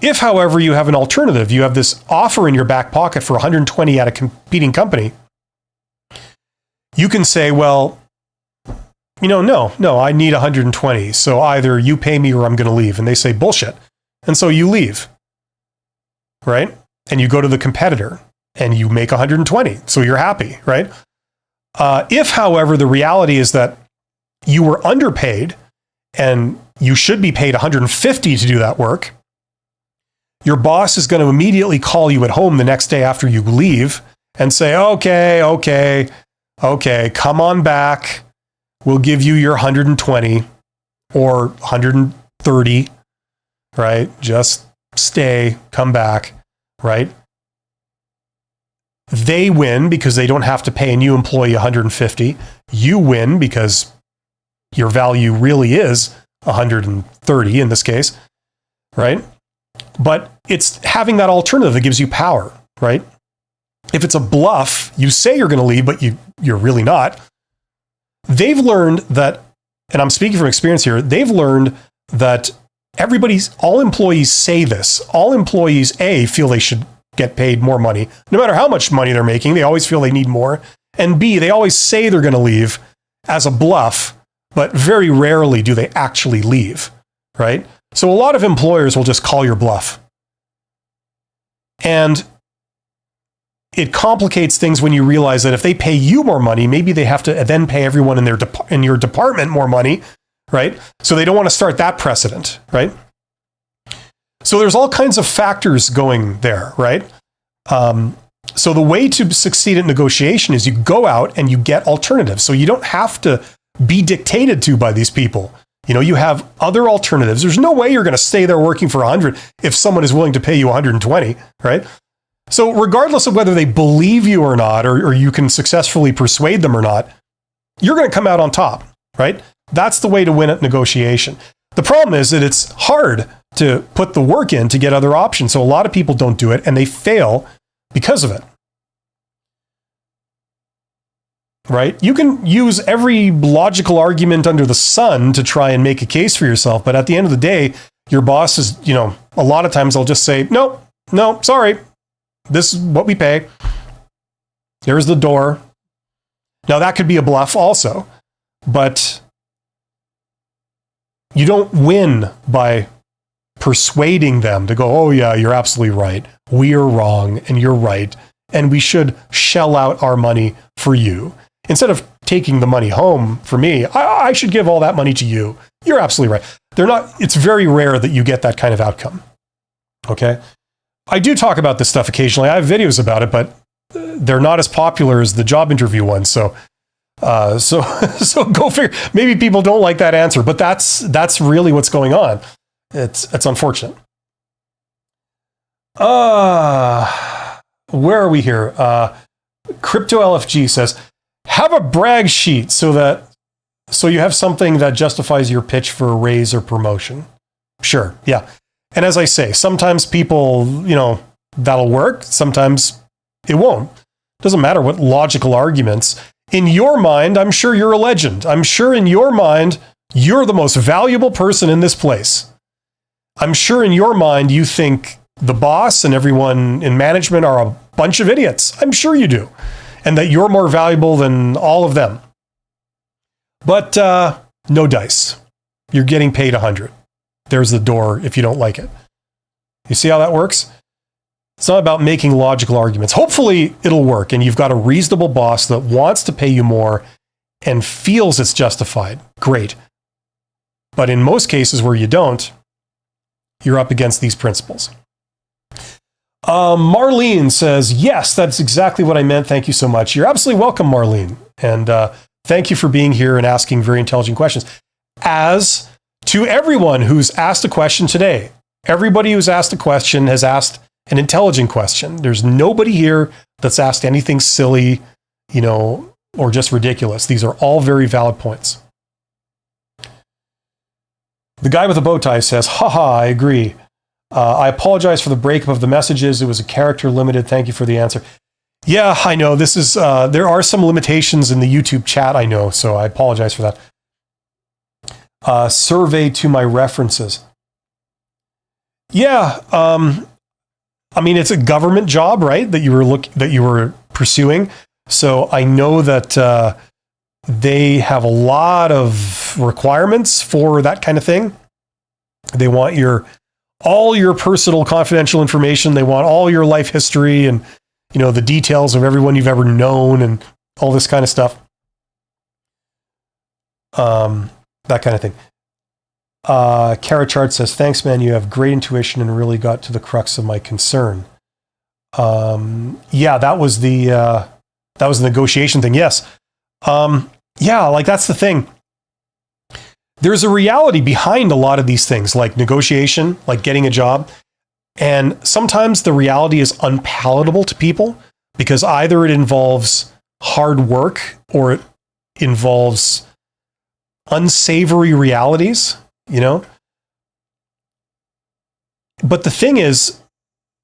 If, however, you have an alternative, you have this offer in your back pocket for 120 at a competing company, you can say, well, no, I need 120. So either you pay me or I'm going to leave. And they say, bullshit. And so you leave, right? And you go to the competitor and you make 120. So you're happy, right? If, however, the reality is that you were underpaid and you should be paid $150 to do that work, your boss is going to immediately call you at home the next day after you leave and say, okay, come on back. We'll give you your 120 or 130, right? Just stay, come back, right? They win because they don't have to pay a new employee 150. You win because your value really is 130 in this case, right? But it's having that alternative that gives you power, right? If it's a bluff, you say you're going to leave, but you're really not. They've learned that, and I'm speaking from experience here, they've learned that all employees say this. All employees, A, feel they should get paid more money. No matter how much money they're making, they always feel they need more. And B, they always say they're going to leave as a bluff, but very rarely do they actually leave, right? So a lot of employers will just call your bluff. And it complicates things when you realize that if they pay you more money, maybe they have to then pay everyone in your department more money, right? So they don't want to start that precedent, right? So there's all kinds of factors going there, right? So the way to succeed at negotiation is you go out and you get alternatives. So you don't have to be dictated to by these people. You have other alternatives. There's no way you're going to stay there working for 100 if someone is willing to pay you 120, right? So regardless of whether they believe you or not, or you can successfully persuade them or not, you're going to come out on top, right? That's the way to win at negotiation. The problem is that it's hard to put the work in to get other options. So a lot of people don't do it and they fail because of it. Right? You can use every logical argument under the sun to try and make a case for yourself. But at the end of the day, your boss is, a lot of times they'll just say, no, sorry. This is what we pay. There's the door. Now that could be a bluff also, but you don't win by persuading them to go, oh yeah, you're absolutely right. We are wrong and you're right. And we should shell out our money for you. Instead of taking the money home for me, I should give all that money to you. You're absolutely right. It's very rare that you get that kind of outcome. Okay. I do talk about this stuff occasionally. I have videos about it, but they're not as popular as the job interview ones. So go figure. Maybe people don't like that answer, but that's really what's going on. It's unfortunate. Where are we here? Crypto LFG says, have a brag sheet so you have something that justifies your pitch for a raise or promotion. Sure. Yeah. And as I say, sometimes people, that'll work. Sometimes it won't. Doesn't matter what logical arguments. In your mind, I'm sure you're a legend. I'm sure in your mind, you're the most valuable person in this place. I'm sure in your mind, you think the boss and everyone in management are a bunch of idiots. I'm sure you do. And that you're more valuable than all of them. But no dice. You're getting paid 100. There's the door if you don't like it. You see how that works? It's not about making logical arguments. Hopefully it'll work and you've got a reasonable boss that wants to pay you more and feels it's justified. Great. But in most cases where you don't, you're up against these principles. Marlene says, yes, that's exactly what I meant. Thank you so much. You're absolutely welcome, Marlene. And thank you for being here and asking very intelligent questions. As to everyone who's asked a question today, everybody who's asked a question has asked an intelligent question. There's nobody here that's asked anything silly, or just ridiculous. These are all very valid points. The guy with the bow tie says, haha, I agree. I apologize for the breakup of the messages. It was a character limited. Thank you for the answer. Yeah, I know. This is, there are some limitations in the YouTube chat, I know, so I apologize for that. Survey to my references. Yeah, it's a government job, right? That you were pursuing. So I know that they have a lot of requirements for that kind of thing. They want all your personal confidential information. They want all your life history and, the details of everyone you've ever known and all this kind of stuff. That kind of thing. Kara Chart says, thanks, man. You have great intuition and really got to the crux of my concern. Yeah, that was the negotiation thing. Yes. Yeah, like that's the thing. There's a reality behind a lot of these things, like negotiation, like getting a job. And sometimes the reality is unpalatable to people because either it involves hard work or it involves unsavory realities, you know? But the thing is,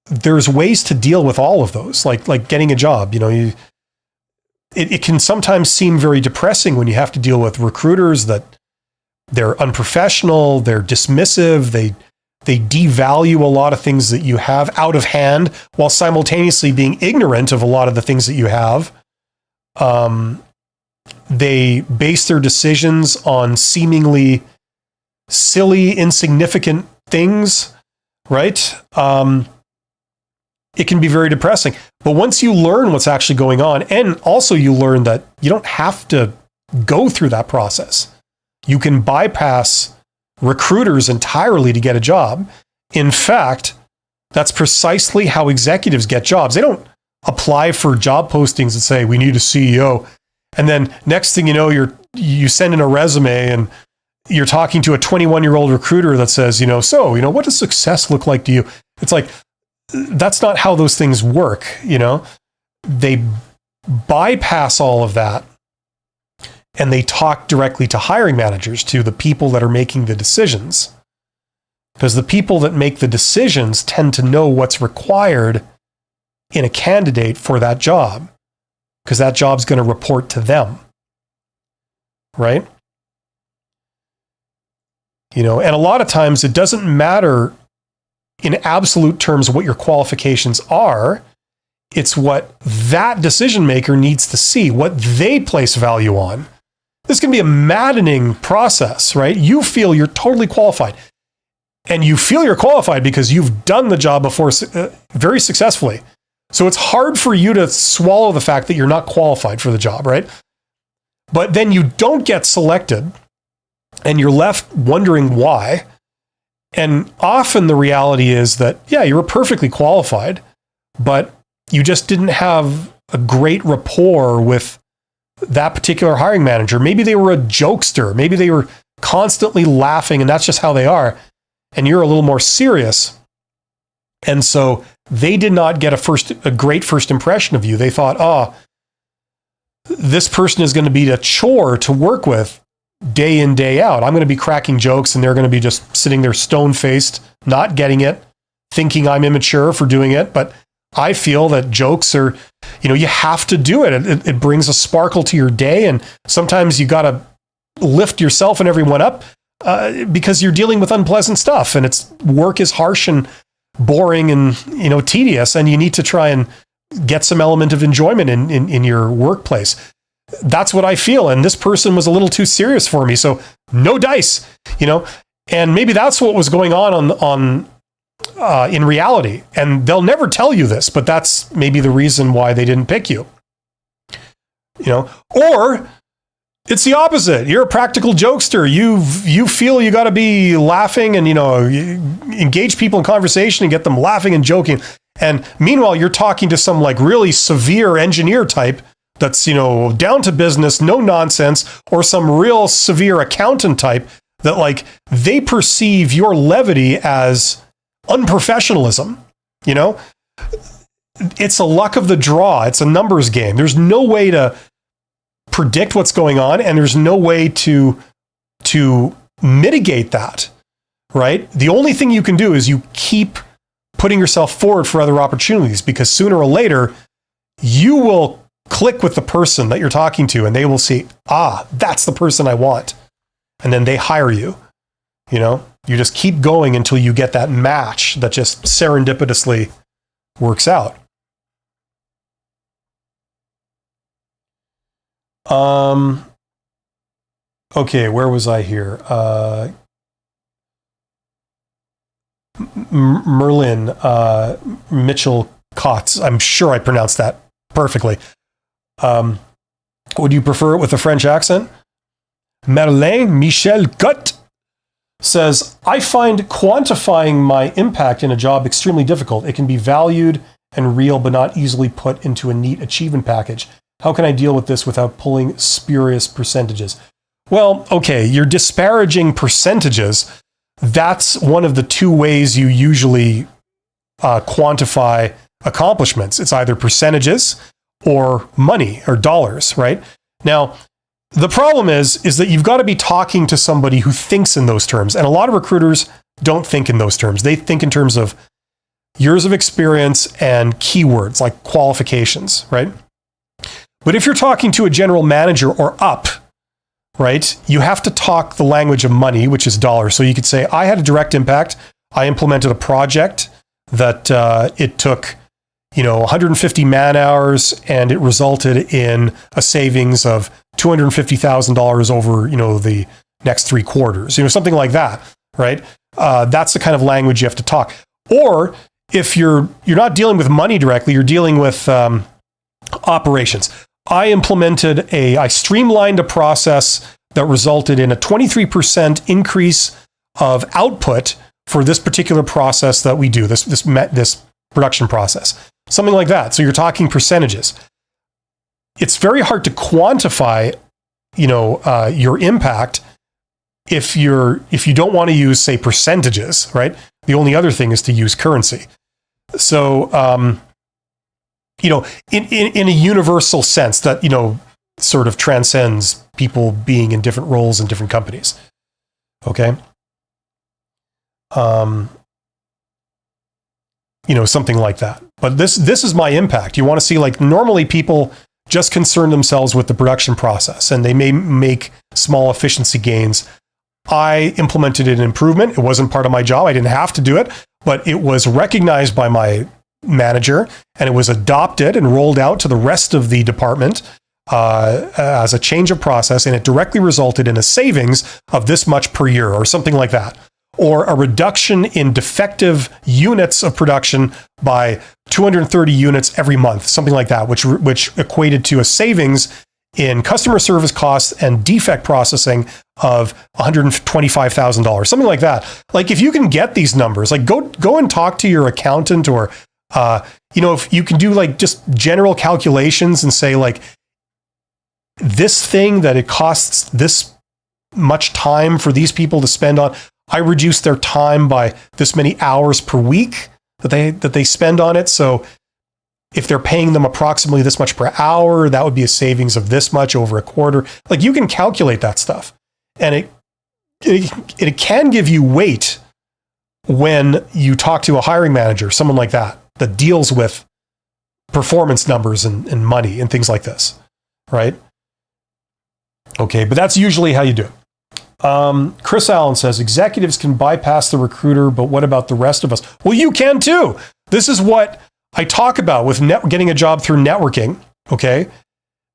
there's ways to deal with all of those, like getting a job. You know, it can sometimes seem very depressing when you have to deal with recruiters that they're unprofessional, they're dismissive, they devalue a lot of things that you have out of hand while simultaneously being ignorant of a lot of the things that you have. They base their decisions on seemingly silly, insignificant things, right? It can be very depressing. But once you learn what's actually going on, and also you learn that you don't have to go through that process. You can bypass recruiters entirely to get a job. In fact, that's precisely how executives get jobs. They don't apply for job postings and say, we need a CEO. And then next thing you know, you send in a resume and you're talking to a 21-year-old recruiter that says, what does success look like to you? It's like, that's not how those things work. They bypass all of that and they talk directly to hiring managers, to the people that are making the decisions. Because the people that make the decisions tend to know what's required in a candidate for that job, because that job's going to report to them. Right? And a lot of times it doesn't matter in absolute terms what your qualifications are. It's what that decision maker needs to see, what they place value on. This can be a maddening process, right? You feel you're totally qualified. And you feel you're qualified because you've done the job before very successfully. So it's hard for you to swallow the fact that you're not qualified for the job, right? But then you don't get selected and you're left wondering why. And often the reality is that, yeah, you were perfectly qualified, but you just didn't have a great rapport with that particular hiring manager. Maybe they were a jokester. Maybe they were constantly laughing and that's just how they are. And you're a little more serious. And so they did not get a great first impression of you. They thought, this person is going to be a chore to work with day in, day out. I'm going to be cracking jokes and they're going to be just sitting there stone-faced, not getting it, thinking I'm immature for doing it. But I feel that jokes are, you have to do it. It brings a sparkle to your day. And sometimes you got to lift yourself and everyone up because you're dealing with unpleasant stuff and work is harsh and boring and, tedious. And you need to try and get some element of enjoyment in your workplace. That's what I feel. And this person was a little too serious for me. So no dice, and maybe that's what was going on in reality. And they'll never tell you this, but that's maybe the reason why they didn't pick you, or it's the opposite. You're a practical jokester. You feel you got to be laughing and, engage people in conversation and get them laughing and joking. And meanwhile, you're talking to some like really severe engineer type that's, down to business, no nonsense, or some real severe accountant type that like they perceive your levity as unprofessionalism. It's a luck of the draw. It's a numbers game. There's no way to predict what's going on, and there's no way to mitigate that, right? The only thing you can do is you keep putting yourself forward for other opportunities, because sooner or later you will click with the person that you're talking to and they will see, that's the person I want. And then they hire you. You just keep going until you get that match that just serendipitously works out. Okay, where was I here? Merlin, Mitchell Kotz. I'm sure I pronounced that perfectly. Would you prefer it with a French accent? Merlin Michel Gut says, I find quantifying my impact in a job extremely difficult. It can be valued and real, but not easily put into a neat achievement package. How can I deal with this without pulling spurious percentages? Well, okay, you're disparaging percentages. That's one of the two ways you usually quantify accomplishments. It's either percentages or money or dollars, right? Now, the problem is that you've got to be talking to somebody who thinks in those terms. And a lot of recruiters don't think in those terms. They think in terms of years of experience and keywords like qualifications, right? But if you're talking to a general manager or up, right, you have to talk the language of money, which is dollars. So you could say, I had a direct impact. I implemented a project that it took 150 man hours, and it resulted in a savings of $250,000 over, the next 3 quarters, something like that, right? That's the kind of language you have to talk. Or if you're not dealing with money directly, you're dealing with operations. I streamlined a process that resulted in a 23% increase of output for this particular process that we do, this production process. Something like that. So you're talking percentages. It's very hard to quantify, your impact if you don't want to use, say, percentages, right? The only other thing is to use currency. So, in a universal sense that, sort of transcends people being in different roles in different companies. Okay. Something like that. But this is my impact. You want to see, like, normally people just concern themselves with the production process, and they may make small efficiency gains. I implemented an improvement. It wasn't part of my job. I didn't have to do it, but it was recognized by my manager, and it was adopted and rolled out to the rest of the department as a change of process, and it directly resulted in a savings of this much per year or something like that. Or a reduction in defective units of production by 230 units every month, something like that, which equated to a savings in customer service costs and defect processing of $125,000, something like that. Like, if you can get these numbers, like go and talk to your accountant, or if you can do, like, just general calculations and say, like, this thing that it costs this much time for these people to spend on, I reduced their time by this many hours per week that they spend on it. So if they're paying them approximately this much per hour, that would be a savings of this much over a quarter. Like, you can calculate that stuff, and it can give you weight when you talk to a hiring manager, someone like that deals with performance numbers and money and things like this, right? Okay, but that's usually how you do it. Chris Allen says, executives can bypass the recruiter, but what about the rest of us? Well, you can too. This is what I talk about with getting a job through networking. Okay.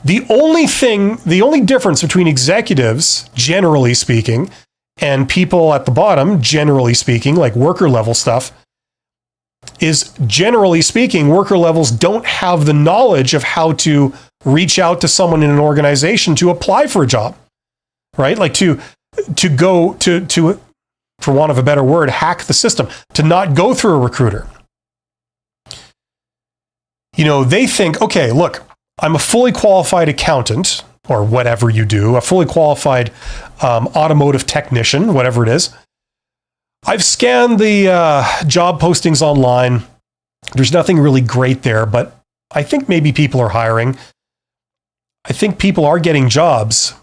The only difference between executives, generally speaking, and people at the bottom, generally speaking, like worker level stuff, is, generally speaking, worker levels don't have the knowledge of how to reach out to someone in an organization to apply for a job, right? Like to go to, for want of a better word, hack the system, to not go through a recruiter. They think, okay, look, I'm a fully qualified accountant, or whatever you do, a fully qualified automotive technician, whatever it is. I've scanned the job postings online. There's nothing really great there, but I think maybe people are hiring. I think people are getting jobs.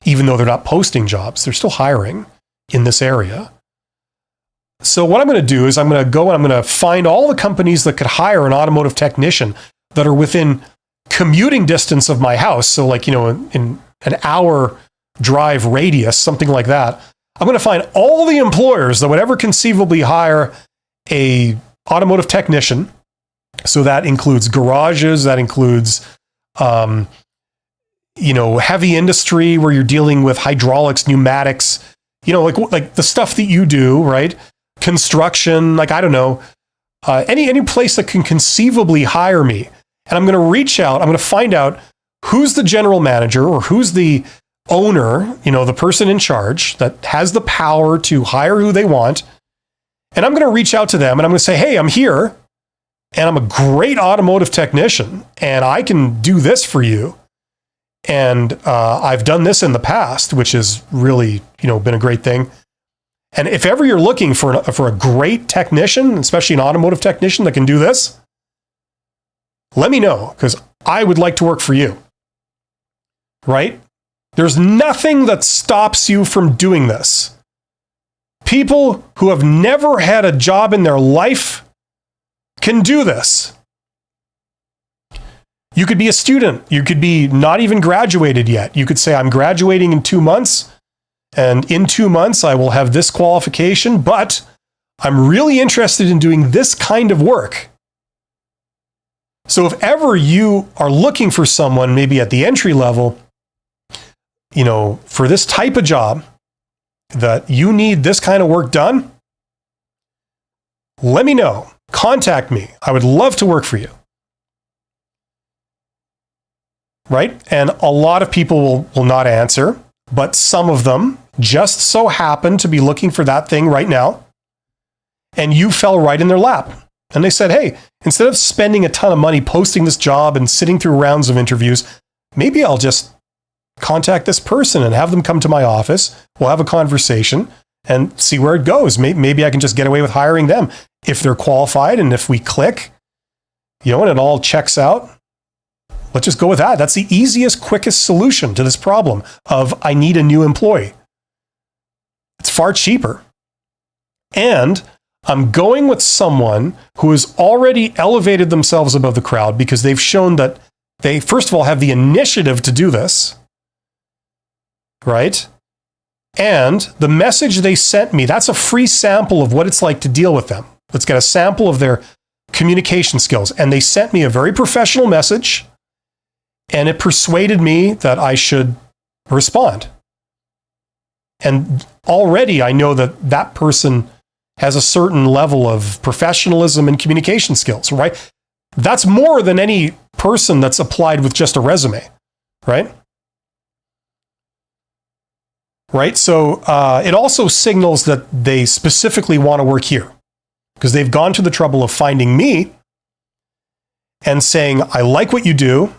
Even though they're not posting jobs, they're still hiring in this area. So what I'm going to do is I'm going to go and I'm going to find all the companies that could hire an automotive technician that are within commuting distance of my house. So, like, in an hour drive radius, something like that. I'm going to find all the employers that would ever conceivably hire a automotive technician. So that includes garages, that includes, heavy industry where you're dealing with hydraulics, pneumatics, like the stuff that you do, right? Construction, like, I don't know, any place that can conceivably hire me. And I'm going to reach out, I'm going to find out who's the general manager, or who's the owner, the person in charge that has the power to hire who they want. And I'm going to reach out to them and I'm going to say, hey, I'm here and I'm a great automotive technician and I can do this for you. And I've done this in the past, which has really, been a great thing. And if ever you're looking for a great technician, especially an automotive technician that can do this, let me know because I would like to work for you. Right? There's nothing that stops you from doing this. People who have never had a job in their life can do this. You could be a student. You could be not even graduated yet. You could say, I'm graduating in 2 months, and in 2 months I will have this qualification, but I'm really interested in doing this kind of work. So if ever you are looking for someone, maybe at the entry level, for this type of job, that you need this kind of work done, let me know. Contact me. I would love to work for you. Right? And a lot of people will not answer, but some of them just so happen to be looking for that thing right now. And you fell right in their lap. And they said, hey, instead of spending a ton of money posting this job and sitting through rounds of interviews, maybe I'll just contact this person and have them come to my office. We'll have a conversation and see where it goes. Maybe I can just get away with hiring them if they're qualified. And if we click, and it all checks out, let's just go with that. That's the easiest, quickest solution to this problem of I need a new employee. It's far cheaper. And I'm going with someone who has already elevated themselves above the crowd because they've shown that they, first of all, have the initiative to do this. Right? And the message they sent me, that's a free sample of what it's like to deal with them. Let's get a sample of their communication skills. And they sent me a very professional message, and it persuaded me that I should respond. And already I know that that person has a certain level of professionalism and communication skills, right? That's more than any person that's applied with just a resume, right? Right? So it also signals that they specifically want to work here because they've gone to the trouble of finding me and saying, I like what you do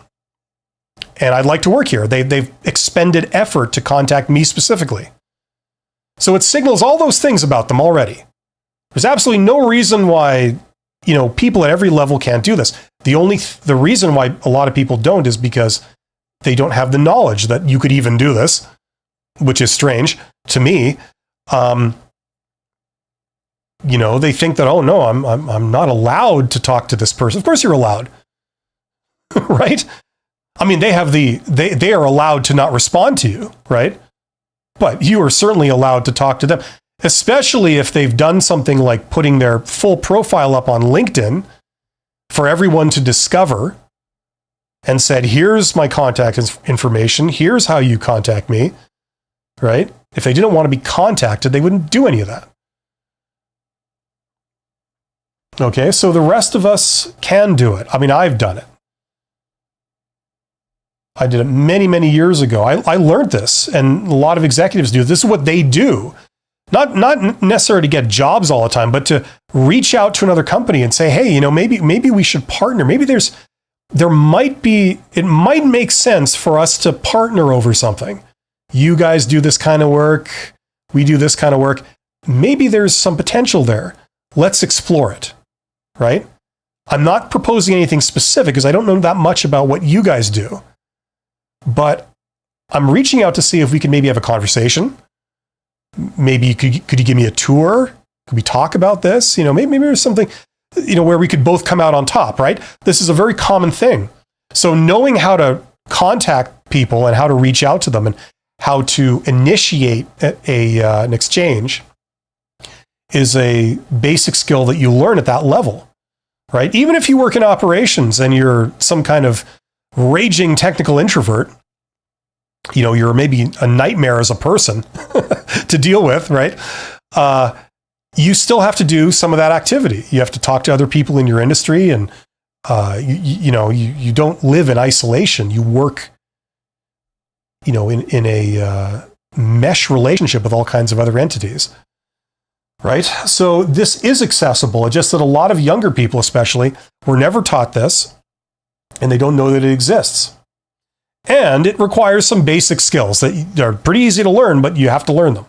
and I'd like to work here. They've expended effort to contact me specifically. So it signals all those things about them already. There's absolutely no reason why, people at every level can't do this. The reason why a lot of people don't is because they don't have the knowledge that you could even do this, which is strange to me. They think that, oh no, I'm not allowed to talk to this person. Of course you're allowed, right? I mean, they are allowed to not respond to you, right? But you are certainly allowed to talk to them, especially if they've done something like putting their full profile up on LinkedIn for everyone to discover and said, here's my contact information. Here's how you contact me, right? If they didn't want to be contacted, they wouldn't do any of that. Okay, so the rest of us can do it. I mean, I've done it. I did it many, many years ago. I learned this, and a lot of executives do. This is what they do. Not necessarily to get jobs all the time, but to reach out to another company and say, hey, maybe we should partner. Maybe it might make sense for us to partner over something. You guys do this kind of work. We do this kind of work. Maybe there's some potential there. Let's explore it, right? I'm not proposing anything specific because I don't know that much about what you guys do. But I'm reaching out to see if we can maybe have a conversation. Maybe could you give me a tour? Could we talk about this? Maybe there's something, where we could both come out on top, right? This is a very common thing. So knowing how to contact people and how to reach out to them and how to initiate an exchange is a basic skill that you learn at that level, right? Even if you work in operations and you're some kind of raging technical introvert, you're maybe a nightmare as a person to deal with, right? You still have to do some of that activity. You have to talk to other people in your industry, and you don't live in isolation. You work in a mesh relationship with all kinds of other entities, right? So this is accessible. It's just that a lot of younger people, especially, were never taught this, and they don't know that it exists. And it requires some basic skills that are pretty easy to learn, but you have to learn them,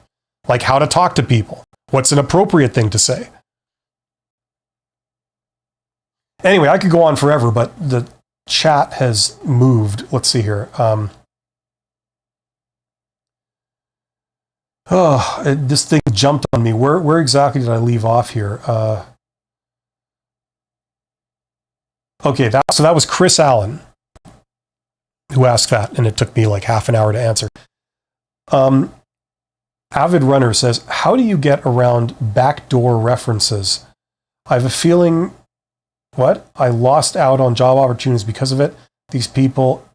like how to talk to people. What's an appropriate thing to say? Anyway, I could go on forever, but the chat has moved. Let's see here. This thing jumped on me. Where exactly did I leave off here? Okay, so that was Chris Allen who asked that, and it took me like half an hour to answer. Avid Runner says, how do you get around backdoor references? I have a feeling, I lost out on job opportunities because of it. These people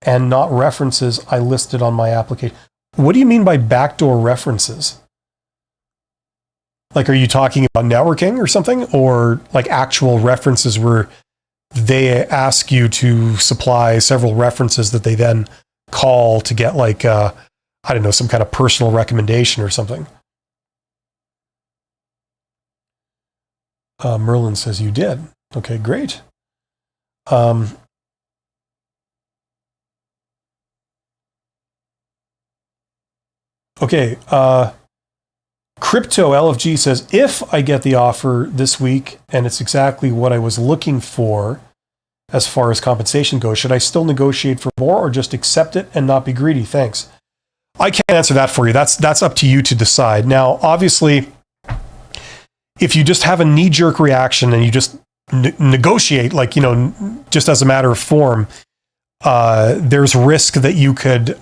and not references I listed on my application. What do you mean by backdoor references? Like, are you talking about networking or something? Or like actual references where they ask you to supply several references that they then call to get like, I don't know, some kind of personal recommendation or something? Merlin says you did. Okay, great. Okay, Crypto LFG says, if I get the offer this week and it's exactly what I was looking for as far as compensation goes, should I still negotiate for more or just accept it and not be greedy? Thanks. I can't answer that for you. That's up to you to decide. Now, obviously, if you just have a knee-jerk reaction and you just negotiate, like, just as a matter of form, there's risk that you could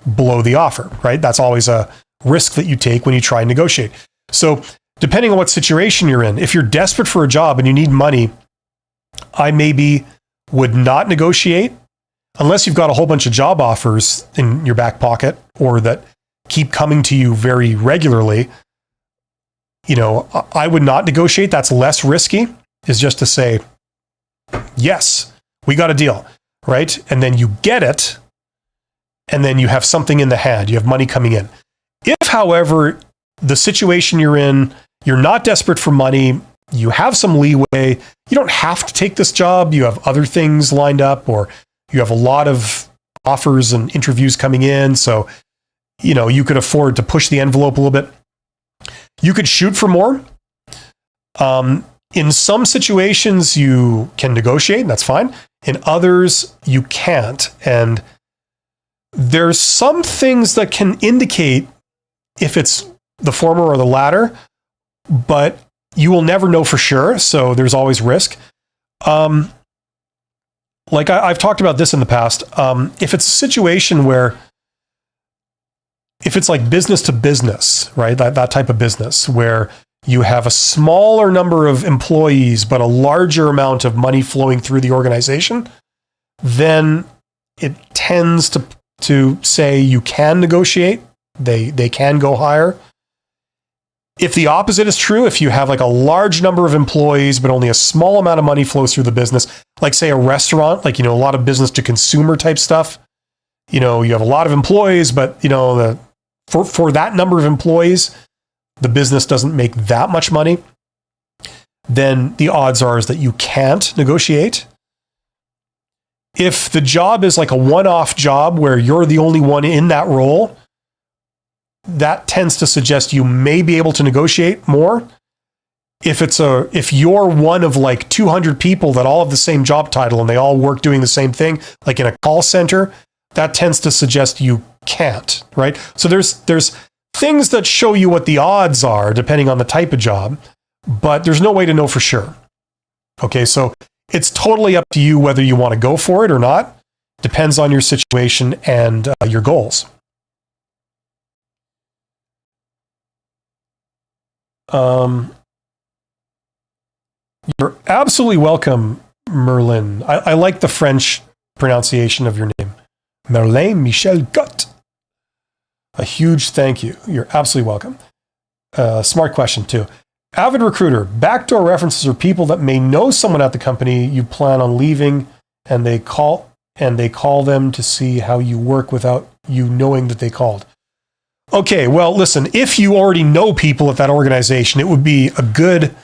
blow the offer, right? That's always a risk that you take when you try and negotiate. So depending on what situation you're in, if you're desperate for a job and you need money, I maybe would not negotiate unless you've got a whole bunch of job offers in your back pocket or that keep coming to you very regularly. I would not negotiate. That's less risky, is just to say, yes, we got a deal, right? And then you get it, and then you have something in the hand. You have money coming in. If, however, the situation you're in, you're not desperate for money, you have some leeway, you don't have to take this job, you have other things lined up, or you have a lot of offers and interviews coming in, so, you could afford to push the envelope a little bit. You could shoot for more. In some situations, you can negotiate, and that's fine. In others, you can't. And there's some things that can indicate if it's the former or the latter, but you will never know for sure. So there's always risk. Like I've talked about this in the past. If it's a situation where, if it's like business to business, right? That type of business where you have a smaller number of employees, but a larger amount of money flowing through the organization, then it tends to say you can negotiate. They can go higher. If the opposite is true, if you have like a large number of employees, but only a small amount of money flows through the business, like say a restaurant, like, a lot of business to consumer type stuff, you have a lot of employees, but for that number of employees, the business doesn't make that much money, then the odds are is that you can't negotiate. If the job is like a one-off job where you're the only one in that role, that tends to suggest you may be able to negotiate more. If you're one of like 200 people that all have the same job title and they all work doing the same thing, like in a call center, that tends to suggest you can't, right? So there's things that show you what the odds are depending on the type of job, but there's no way to know for sure. Okay, so it's totally up to you whether you want to go for it or not. Depends on your situation and your goals. You're absolutely welcome, Merlin. I like the French pronunciation of your name. Merlin Michel Gut. A huge thank you. You're absolutely welcome. Smart question, too. Avid recruiter. Backdoor references are people that may know someone at the company you plan on leaving, and they call and they call them to see how you work without you knowing that they called. Okay, well, listen, if you already know people at that organization, it would be a good,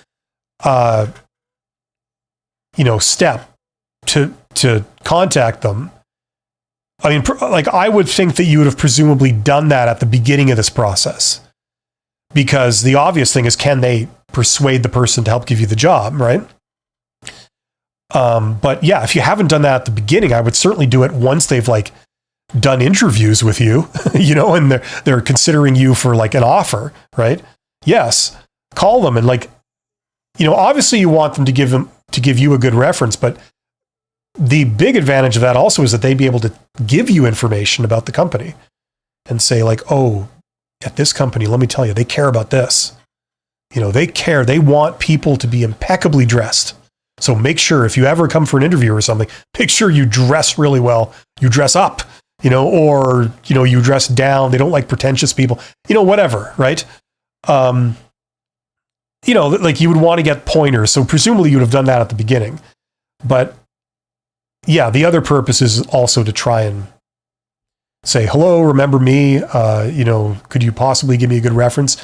step to contact them. I mean, like, I would think that you would have presumably done that at the beginning of this process, because the obvious thing is, can they persuade the person to help give you the job, right? But yeah, if you haven't done that at the beginning, I would certainly do it once they've like done interviews with you, and they're considering you for like an offer, right? Yes, call them and like, obviously you want them to give you a good reference, but the big advantage of that also is that they'd be able to give you information about the company and say like, oh, at this company, let me tell you, they care about this. They want people to be impeccably dressed. So make sure if you ever come for an interview or something, make sure you dress really well. You dress up, or you dress down. They don't like pretentious people, whatever, right? Like you would want to get pointers. So presumably you would have done that at the beginning. But yeah, the other purpose is also to try and say, hello, remember me? Could you possibly give me a good reference?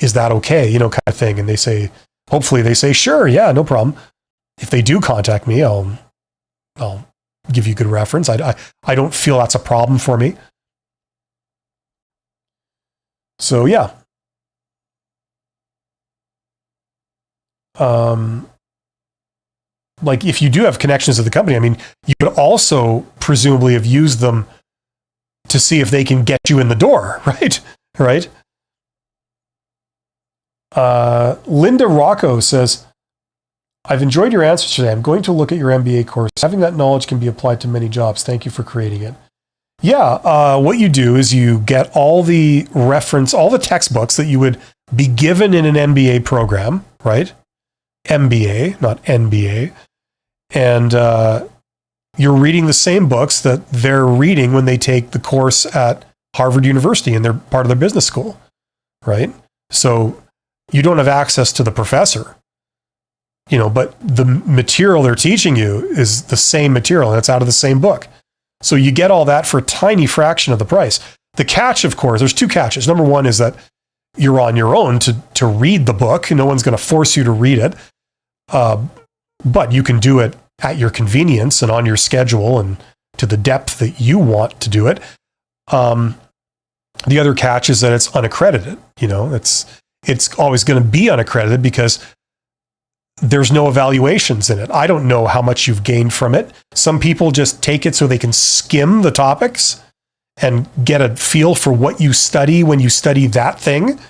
Is that okay? Kind of thing. And hopefully they say, sure, yeah, no problem. If they do contact me, I'll give you a good reference. I don't feel that's a problem for me. So yeah. Like if you do have connections to the company, I mean, you could also presumably have used them to see if they can get you in the door, right? Right. Linda Rocco says, I've enjoyed your answers today. I'm going to look at your MBA course. Having that knowledge can be applied to many jobs. Thank you for creating it. Yeah, what you do is you get all the textbooks that you would be given in an MBA program, right? MBA, not NBA. And you're reading the same books that they're reading when they take the course at Harvard University and they're part of their business school, right? So you don't have access to the professor, but the material they're teaching you is the same material and it's out of the same book. So you get all that for a tiny fraction of the price. The catch, of course, there's two catches. Number one is that you're on your own to read the book. No one's going to force you to read it. But you can do it at your convenience and on your schedule and to the depth that you want to do it. The other catch is that it's unaccredited. It's always going to be unaccredited because there's no evaluations in it. I don't know how much you've gained from it. Some people just take it so they can skim the topics and get a feel for what you study when you study that thing.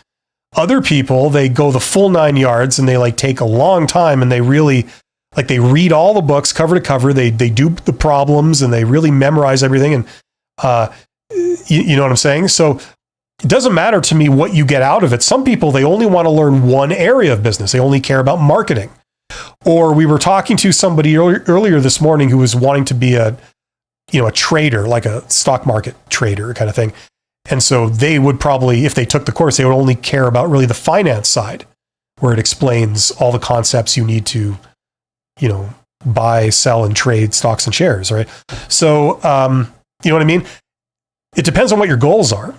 Other people, they go the full 9 yards and they take a long time and they really they read all the books cover to cover. They do the problems and they really memorize everything. And you know what I'm saying? So it doesn't matter to me what you get out of it. Some people, they only want to learn one area of business. They only care about marketing. Or we were talking to somebody earlier this morning who was wanting to be a trader, like a stock market trader kind of thing. And so they would probably, if they took the course, they would only care about really the finance side, where it explains all the concepts you need to, buy, sell, and trade stocks and shares, right? So, you know what I mean? It depends on what your goals are.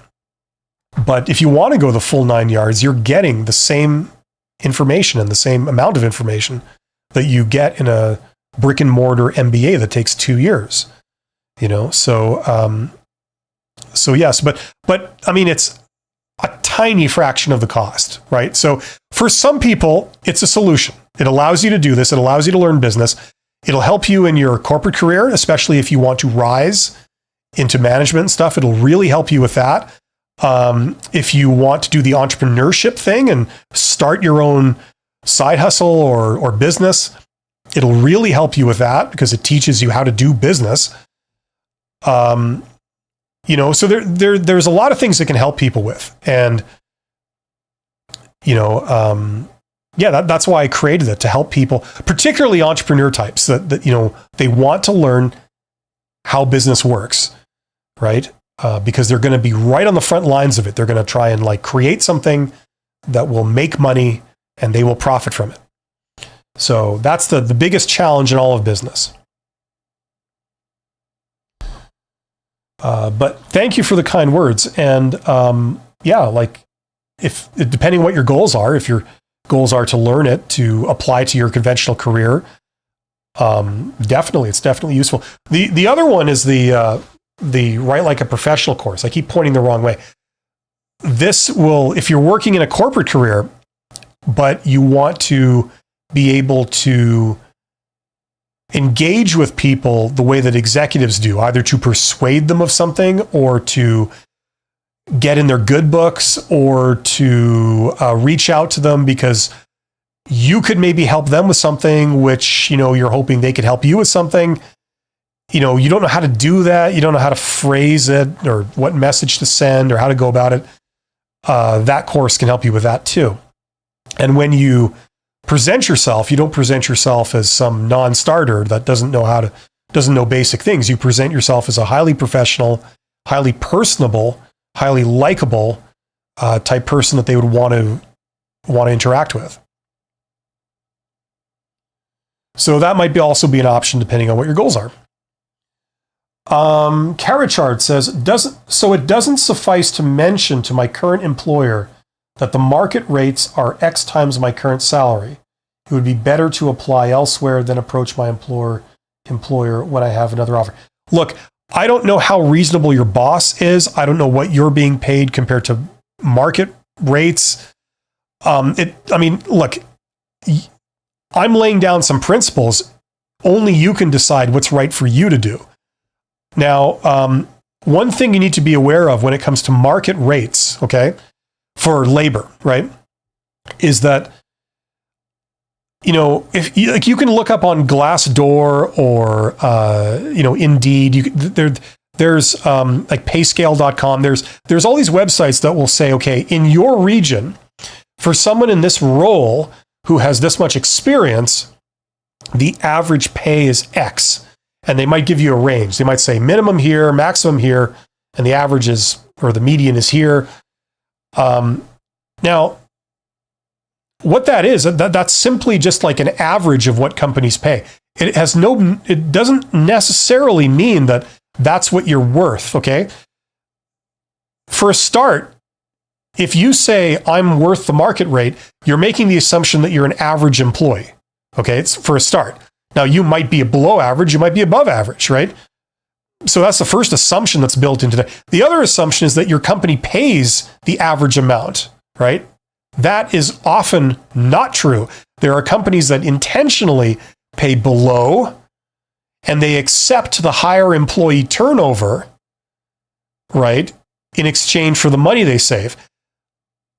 But if you want to go the full 9 yards, you're getting the same information and the same amount of information that you get in a brick and mortar MBA that takes 2 years, So yes, but I mean, it's a tiny fraction of the cost, right? So for some people, it's a solution. It allows you to do this. It allows you to learn business. It'll help you in your corporate career, especially if you want to rise into management and stuff. It'll really help you with that. If you want to do the entrepreneurship thing and start your own side hustle or business, it'll really help you with that because it teaches you how to do business. So there's a lot of things that can help people with. And, that's why I created it, to help people, particularly entrepreneur types that they want to learn how business works, right? Because they're going to be right on the front lines of it. They're going to try and create something that will make money and they will profit from it. So that's the biggest challenge in all of business. But thank you for the kind words. And like if depending what your goals are, if your goals are to learn it, to apply to your conventional career, it's definitely useful. The other one is the Write Like a Professional course. I keep pointing the wrong way. This will, if you're working in a corporate career, but you want to be able to engage with people the way that executives do, either to persuade them of something or to get in their good books or to reach out to them because you could maybe help them with something which, you're hoping they could help you with something. You don't know how to do that. You don't know how to phrase it or what message to send or how to go about it. That course can help you with that too. And when you present yourself, you don't present yourself as some non-starter that doesn't know basic things. You present yourself as a highly professional, highly personable, highly likable type person that they would want to interact with. So that might also be an option depending on what your goals are. Carachard says, it doesn't suffice to mention to my current employer that the market rates are X times my current salary. It would be better to apply elsewhere than approach my employer when I have another offer. Look, I don't know how reasonable your boss is. I don't know what you're being paid compared to market rates. Look, I'm laying down some principles. Only you can decide what's right for you to do. Now, one thing you need to be aware of when it comes to market rates, okay, for labor, right, is that, if you can look up on Glassdoor or, Indeed, there's like payscale.com. There's all these websites that will say, okay, in your region, for someone in this role who has this much experience, the average pay is X. And they might give you a range. They might say minimum here, maximum here, and the average is, or the median is here. Now, what that is, that's simply just like an average of what companies pay. It doesn't necessarily mean that that's what you're worth, okay? For a start, if you say I'm worth the market rate, you're making the assumption that you're an average employee, okay? It's for a start. Now, you might be below average, you might be above average, right? So that's the first assumption that's built into that. The other assumption is that your company pays the average amount, right? That is often not true. There are companies that intentionally pay below and they accept the higher employee turnover, right, in exchange for the money they save.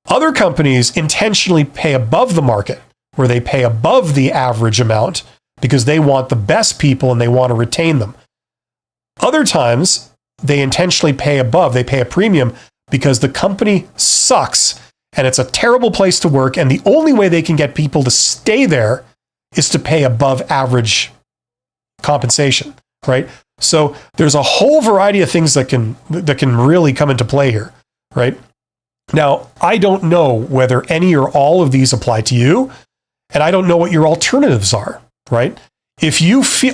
Other companies intentionally pay above the market, where they pay above the average amount, because they want the best people and they want to retain them. Other times, they intentionally pay above, they pay a premium because the company sucks and it's a terrible place to work, and the only way they can get people to stay there is to pay above average compensation, right? So there's a whole variety of things that can really come into play here, right? Now, I don't know whether any or all of these apply to you, and I don't know what your alternatives are. Right?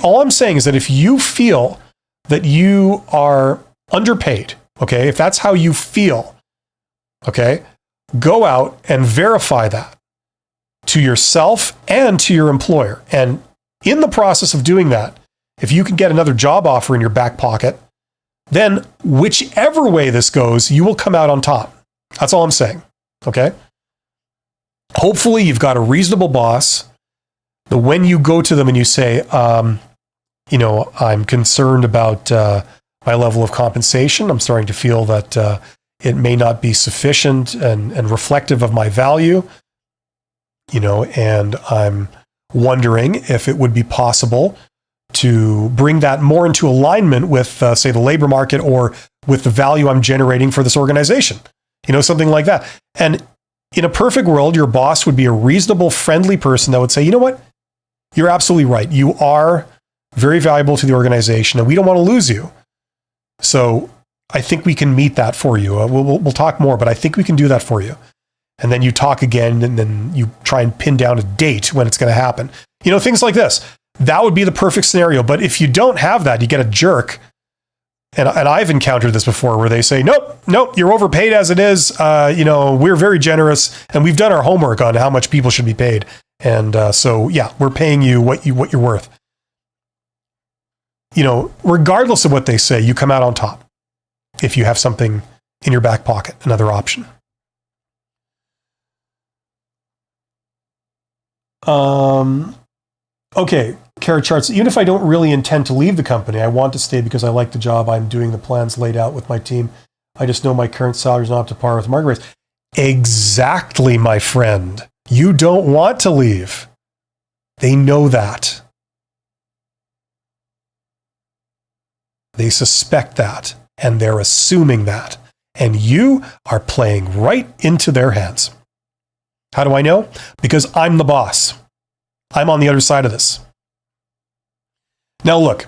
All I'm saying is that if you feel that you are underpaid, okay, if that's how you feel, okay, go out and verify that to yourself and to your employer. And in the process of doing that, if you can get another job offer in your back pocket, then whichever way this goes, you will come out on top. That's all I'm saying. Okay? Hopefully you've got a reasonable boss. When you go to them and you say, I'm concerned about my level of compensation. I'm starting to feel that it may not be sufficient and reflective of my value, and I'm wondering if it would be possible to bring that more into alignment with, say, the labor market or with the value I'm generating for this organization, something like that. And in a perfect world, your boss would be a reasonable, friendly person that would say, you know what? You're absolutely right. You are very valuable to the organization and we don't want to lose you. So I think we can meet that for you. We'll talk more, but I think we can do that for you. And then you talk again and then you try and pin down a date when it's going to happen. Things like this. That would be the perfect scenario. But if you don't have that, you get a jerk And I've encountered this before where they say, nope, you're overpaid as it is. We're very generous and we've done our homework on how much people should be paid. And so, yeah, we're paying you what you're worth. Regardless of what they say, you come out on top if you have something in your back pocket, another option. Okay, Carrot Charts. Even if I don't really intend to leave the company, I want to stay because I like the job. I'm doing the plans laid out with my team. I just know my current salary is not up to par with market rates. Exactly, my friend. You don't want to leave. They know that. They suspect that, and they're assuming that. And you are playing right into their hands. How do I know? Because I'm the boss. I'm on the other side of this. Now look,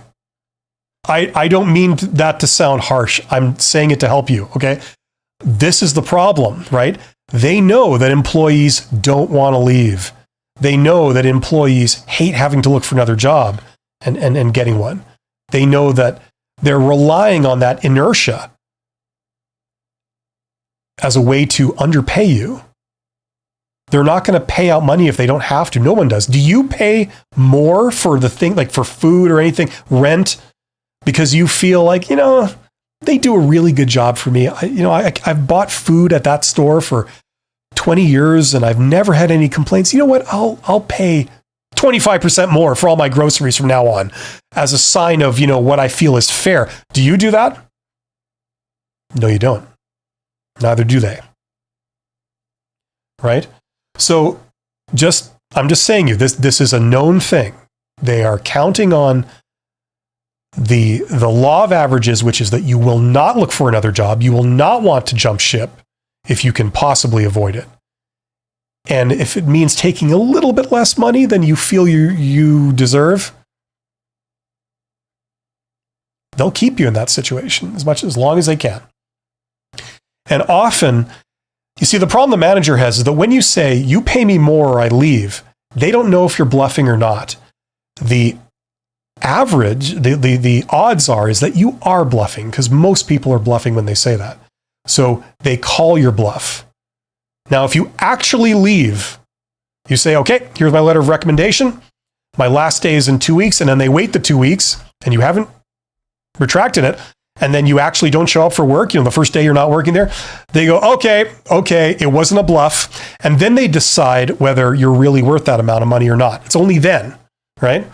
I don't mean that to sound harsh. I'm saying it to help you, okay? This is the problem, right? They know that employees don't want to leave. They know that employees hate having to look for another job and getting one. They know that they're relying on that inertia as a way to underpay you. They're not going to pay out money if they don't have to. No one does. Do you pay more for the thing, like for food or anything, rent, because you feel like, they do a really good job for me. I've bought food at that store for 20 years and I've never had any complaints. You know what? I'll pay 25% more for all my groceries from now on as a sign of, what I feel is fair. Do you do that? No, you don't. Neither do they. Right? So I'm just saying this is a known thing. They are counting on the law of averages, which is that you will not look for another job. You will not want to jump ship if you can possibly avoid it. And if it means taking a little bit less money than you feel you deserve, they'll keep you in that situation as long as they can. And often, you see, the problem the manager has is that when you say, you pay me more or I leave, they don't know if you're bluffing or not. The average, the odds are is that you are bluffing, because most people are bluffing when they say that. So they call your bluff. Now, if you actually leave, you say, okay, here's my letter of recommendation. My last day is in 2 weeks, and then they wait the 2 weeks, and you haven't retracted it, and then you actually don't show up for work, the first day you're not working there, they go, okay, it wasn't a bluff. And then they decide whether you're really worth that amount of money or not. It's only then, right?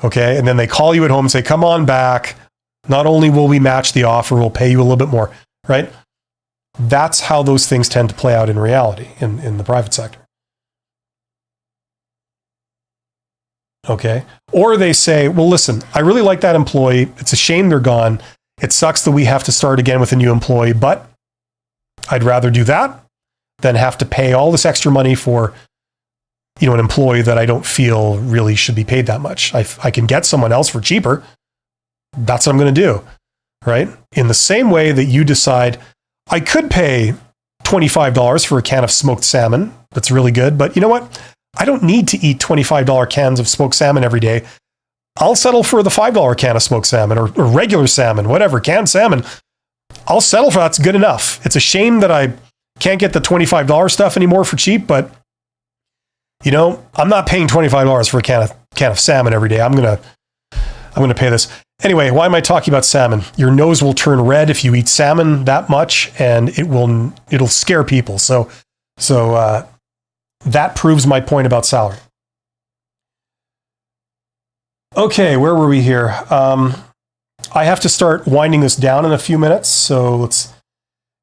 Okay, and then they call you at home and say, come on back. Not only will we match the offer, we'll pay you a little bit more, right? That's how those things tend to play out in reality in the private sector. Okay. Or they say, well, listen, I really like that employee. It's a shame they're gone. It sucks that we have to start again with a new employee, but I'd rather do that than have to pay all this extra money for, an employee that I don't feel really should be paid that much. I can get someone else for cheaper. That's what I'm going to do. Right. In the same way that you decide I could pay $25 for a can of smoked salmon. That's really good. But you know what? I don't need to eat $25 cans of smoked salmon every day. I'll settle for the $5 can of smoked salmon or regular salmon, whatever, canned salmon. I'll settle for that's good enough. It's a shame that I can't get the $25 stuff anymore for cheap, but I'm not paying $25 for a can of salmon every day. I'm going to pay this. Anyway, why am I talking about salmon? Your nose will turn red if you eat salmon that much, and it'll scare people. So that proves my point about salary. Okay, where were we here? I have to start winding this down in a few minutes, so let's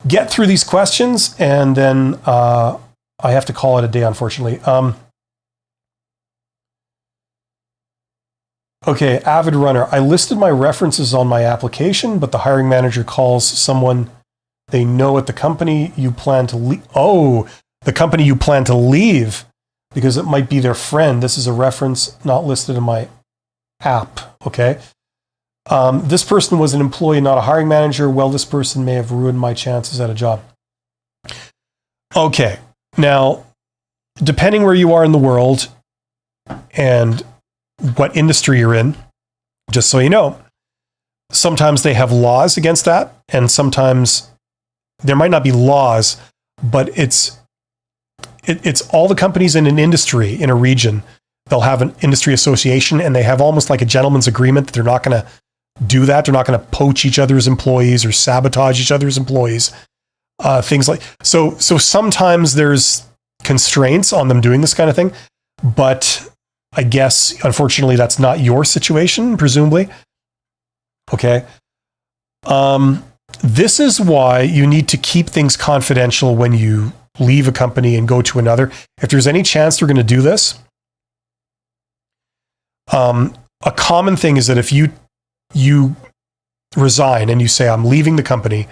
get through these questions, and then I have to call it a day, unfortunately. Okay, avid runner. I listed my references on my application, but the hiring manager calls someone they know at the company you plan to leave. Oh, the company you plan to leave, because it might be their friend. This is a reference not listed in my app. Okay. This person was an employee, not a hiring manager. Well, this person may have ruined my chances at a job. Okay. Now, depending where you are in the world and what industry you're in, just so you know, sometimes they have laws against that, and sometimes there might not be laws, but it's all the companies in an industry, in a region, they'll have an industry association, and they have almost like a gentleman's agreement that they're not going to do that. They're not going to poach each other's employees or sabotage each other's employees. Things like, so sometimes there's constraints on them doing this kind of thing, but I guess, unfortunately, that's not your situation, presumably. Okay. This is why you need to keep things confidential when you leave a company and go to another. If there's any chance they're going to do this, a common thing is that if you resign and you say, I'm leaving the company,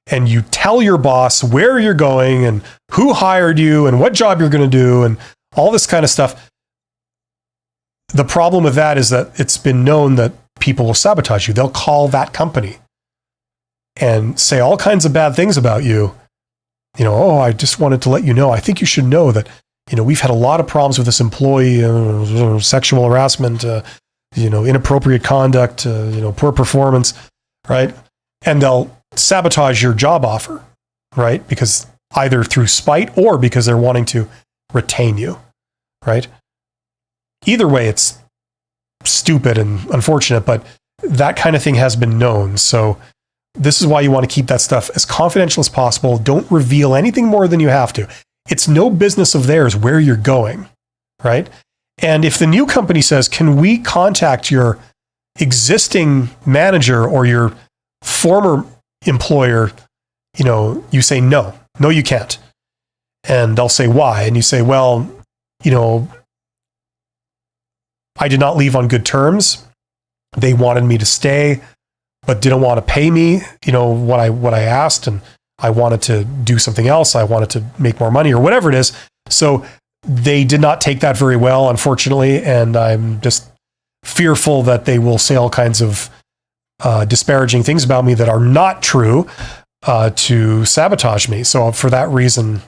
and you tell your boss where you're going and who hired you and what job you're going to do and all this kind of stuff, the problem with that is that it's been known that people will sabotage you. They'll call that company and say all kinds of bad things about you. You know, oh, I just wanted to let you know, I think you should know that, you know, we've had a lot of problems with this employee, sexual harassment, inappropriate conduct, poor performance, right? And they'll sabotage your job offer, right? Because either through spite or because they're wanting to retain you, right? Either way, it's stupid and unfortunate, but that kind of thing has been known. So this is why you want to keep that stuff as confidential as possible. Don't reveal anything more than you have to. It's no business of theirs where you're going, right? And if the new company says, can we contact your existing manager or your former employer, you say, no, you can't. And they'll say, why? And you say, well, I did not leave on good terms. They wanted me to stay, but didn't want to pay me, what I asked, and I wanted to do something else. I wanted to make more money or whatever it is. So they did not take that very well, unfortunately, and I'm just fearful that they will say all kinds of disparaging things about me that are not true to sabotage me. So for that reason,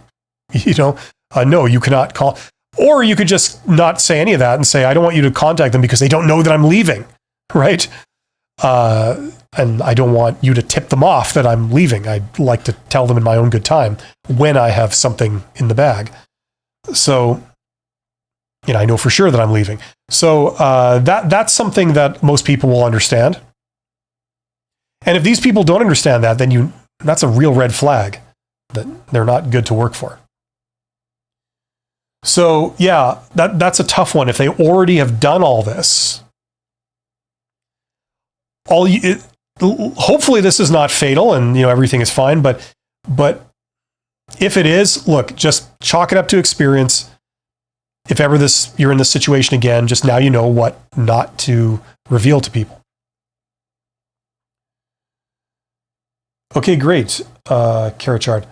no, you cannot call. Or you could just not say any of that and say, I don't want you to contact them because they don't know that I'm leaving, right? And I don't want you to tip them off that I'm leaving. I'd like to tell them in my own good time when I have something in the bag. So, I know for sure that I'm leaving. So that's something that most people will understand. And if these people don't understand that, then that's a real red flag that they're not good to work for. So yeah, that's a tough one. If they already have done all this, hopefully this is not fatal and everything is fine. But if it is, look, just chalk it up to experience. If ever you're in this situation again, just now you know what not to reveal to people. Okay, great, Karachard.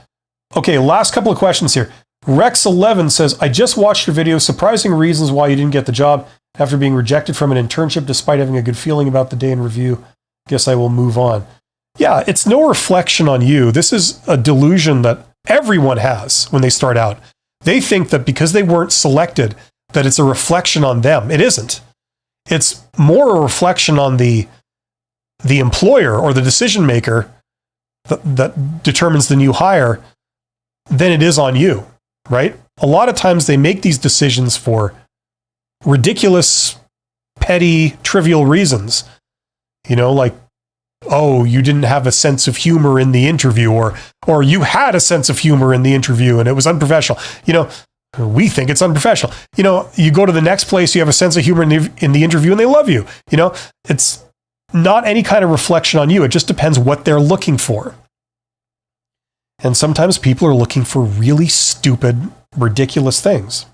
Okay, last couple of questions here. Rex11 says, I just watched your video, surprising reasons why you didn't get the job after being rejected from an internship despite having a good feeling about the day in review. Guess I will move on. Yeah, it's no reflection on you. This is a delusion that everyone has when they start out. They think that because they weren't selected, that it's a reflection on them. It isn't. It's more a reflection on the employer or the decision maker that determines the new hire than it is on you. Right? A lot of times they make these decisions for ridiculous, petty, trivial reasons. Like, oh, you didn't have a sense of humor in the interview, or you had a sense of humor in the interview and it was unprofessional. We think it's unprofessional. You go to the next place, you have a sense of humor in the interview and they love you. It's not any kind of reflection on you. It just depends what they're looking for. And sometimes people are looking for really stupid, ridiculous things.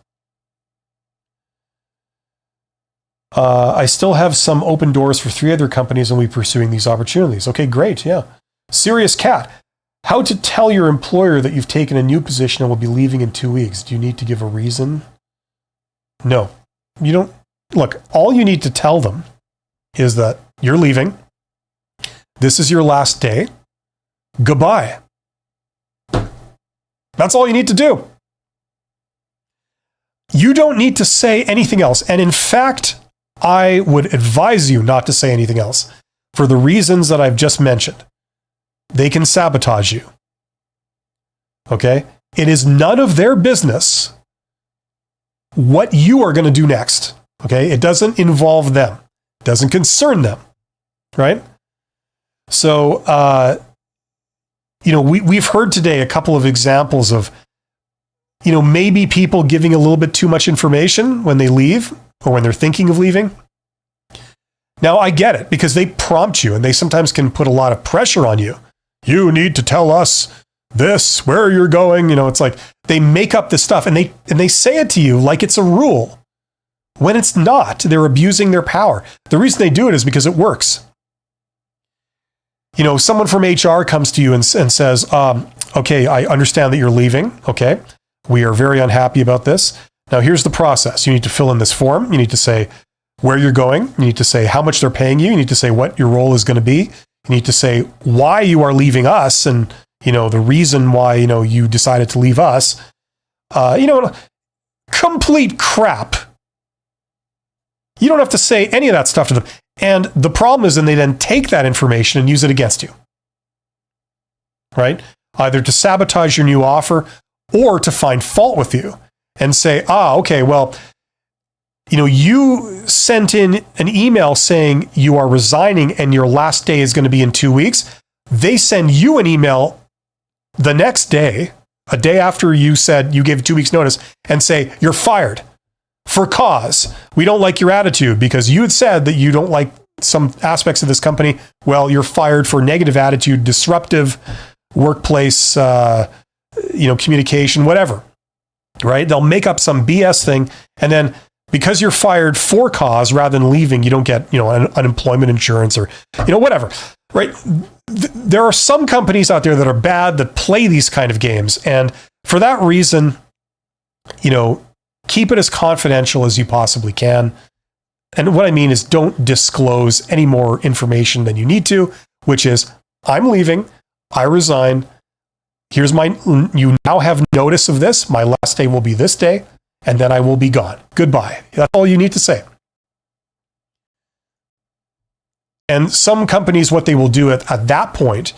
I still have some open doors for 3 other companies and we're pursuing these opportunities. Okay, great. Yeah. Serious Cat. How to tell your employer that you've taken a new position and will be leaving in 2 weeks? Do you need to give a reason? No. You don't. Look, all you need to tell them is that you're leaving. This is your last day. Goodbye. That's all you need to do. You don't need to say anything else. And in fact, I would advise you not to say anything else. for the reasons that I've just mentioned, they can sabotage you. Okay? It is none of their business what you are going to do next. Okay? It doesn't involve them. It doesn't concern them. Right? So, we've heard today a couple of examples of, maybe people giving a little bit too much information when they leave or when they're thinking of leaving. Now, I get it because they prompt you and they sometimes can put a lot of pressure on you. You need to tell us this, where you're going. It's like they make up this stuff and they say it to you like it's a rule when it's not. They're abusing their power. The reason they do it is because it works. Someone from HR comes to you and says, okay, I understand that you're leaving. Okay. We are very unhappy about this. Now, here's the process. You need to fill in this form. You need to say where you're going. You need to say how much they're paying you. You need to say what your role is going to be. You need to say why you are leaving us and, the reason why, you decided to leave us. Complete crap. You don't have to say any of that stuff to them. And the problem is then they then take that information and use it against you. Right? Either to sabotage your new offer or to find fault with you and say, okay, well, you sent in an email saying you are resigning and your last day is going to be in 2 weeks. They send you an email the next day, a day after you said you gave 2 weeks notice, and say, you're fired for cause. We don't like your attitude because you had said that you don't like some aspects of this company. Well, you're fired for negative attitude, disruptive workplace, communication, whatever, right? They'll make up some BS thing. And then because you're fired for cause rather than leaving, you don't get, unemployment insurance or, whatever, right? There are some companies out there that are bad that play these kind of games. And for that reason, keep it as confidential as you possibly can. And what I mean is don't disclose any more information than you need to, which is I'm leaving, I resign. You now have notice of this. My last day will be this day, and then I will be gone. Goodbye. That's all you need to say. And some companies, what they will do at that point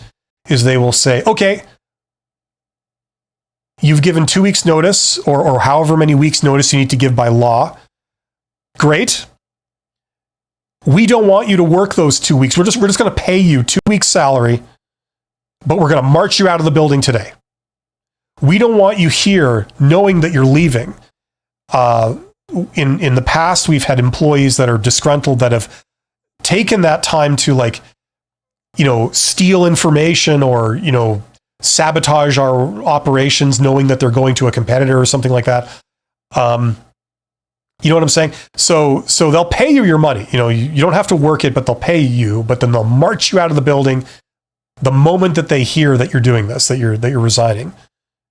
is they will say, okay, you've given 2 weeks notice or however many weeks notice you need to give by law. Great. We don't want you to work those 2 weeks. We're just going to pay you 2 weeks salary, but we're going to march you out of the building today. We don't want you here knowing that you're leaving. In the past, we've had employees that are disgruntled that have taken that time to steal information or, sabotage our operations knowing that they're going to a competitor or something like that. You know what I'm saying? So they'll pay you your money. You don't have to work it, but they'll pay you, but then they'll march you out of the building the moment that they hear that you're doing this, that you're resigning.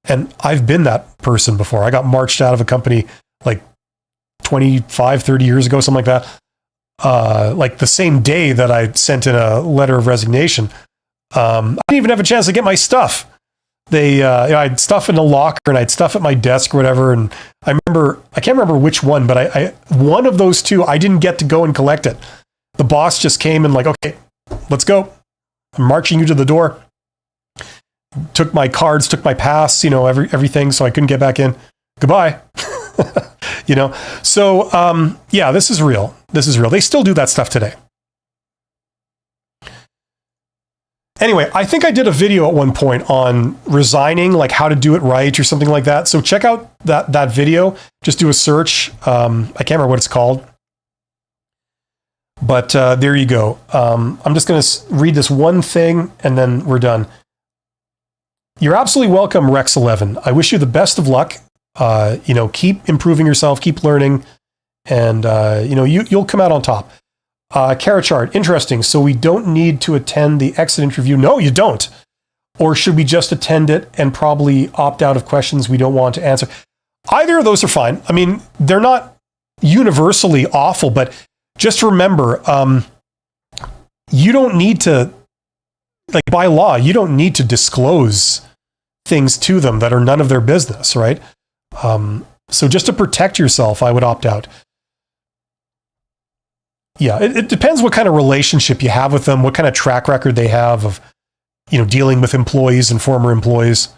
And I've been that person before. I got marched out of a company like 25, 30 years ago, something like that. Like the same day that I sent in a letter of resignation. I didn't even have a chance to get my stuff. I had stuff in the locker and I had stuff at my desk or whatever. And I can't remember which one, but I one of those two, I didn't get to go and collect it. The boss just came and okay, let's go. I'm marching you to the door. Took my cards, took my pass, everything. So I couldn't get back in. Goodbye. So, this is real. This is real. They still do that stuff today. Anyway, I think I did a video at one point on resigning, like how to do it right or something like that. So check out that video. Just do a search. I can't remember what it's called. But there you go. I'm just going to read this one thing and then we're done. You're absolutely welcome, Rex11. I wish you the best of luck. Keep improving yourself, keep learning, and you'll come out on top. Carrot chart, interesting. So we don't need to attend the exit interview. No, you don't. Or should we just attend it and probably opt out of questions we don't want to answer? Either of those are fine. I mean, they're not universally awful, but just remember, you don't need to, by law, you don't need to disclose things to them that are none of their business, right? So just to protect yourself, I would opt out. yeah, it depends what kind of relationship you have with them, what kind of track record they have of, dealing with employees and former employees.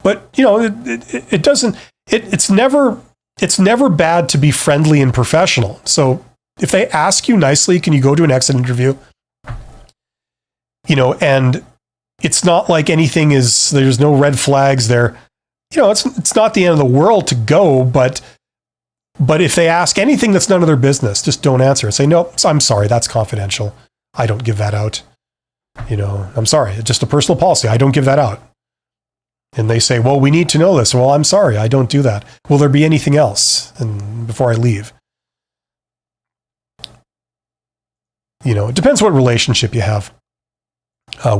But, it doesn't, it's never bad to be friendly and professional. So if they ask you nicely, can you go to an exit interview? And it's not like there's no red flags there. It's not the end of the world to go, but if they ask anything that's none of their business, just don't answer and say, no, I'm sorry, that's confidential. I don't give that out. I'm sorry, it's just a personal policy. I don't give that out. And they say, well, we need to know this. Well, I'm sorry, I don't do that. Will there be anything else? And before I leave, it depends what relationship you have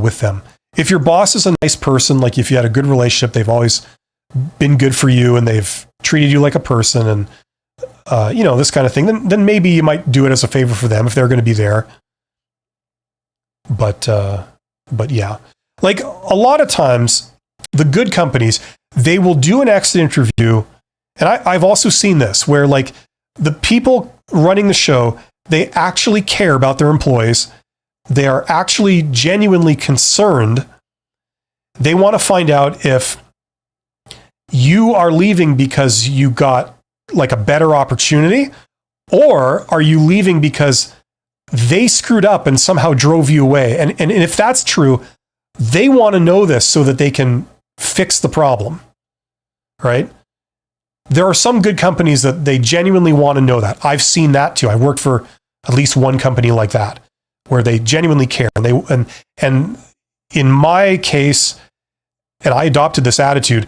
with them. If your boss is a nice person, like if you had a good relationship, they've always been good for you and they've treated you like a person and, this kind of thing, then maybe you might do it as a favor for them if they're going to be there. But yeah, like a lot of times the good companies, they will do an exit interview. And I've also seen this where like the people running the show, they actually care about their employees. They are actually genuinely concerned. They want to find out if you are leaving because you got like a better opportunity, or are you leaving because they screwed up and somehow drove you away? And if that's true, they want to know this so that they can fix the problem, right? There are some good companies that they genuinely want to know that. I've seen that too. I worked for at least one company like that, where they genuinely care. And in my case, and I adopted this attitude,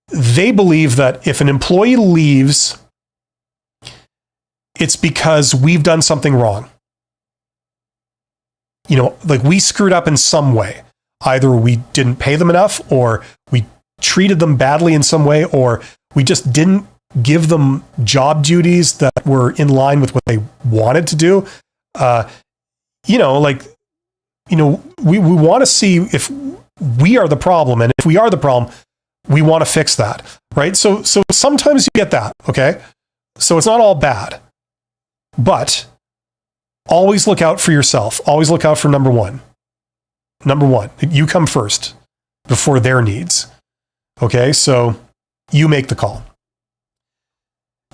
they believe that if an employee leaves, it's because we've done something wrong. Like we screwed up in some way. Either we didn't pay them enough, or we treated them badly in some way, or we just didn't give them job duties that were in line with what they wanted to do. We want to see if we are the problem. And if we are the problem, we want to fix that, right? So sometimes you get that, okay? So it's not all bad, but always look out for yourself. Always look out for number one. Number one, you come first before their needs. Okay, so you make the call.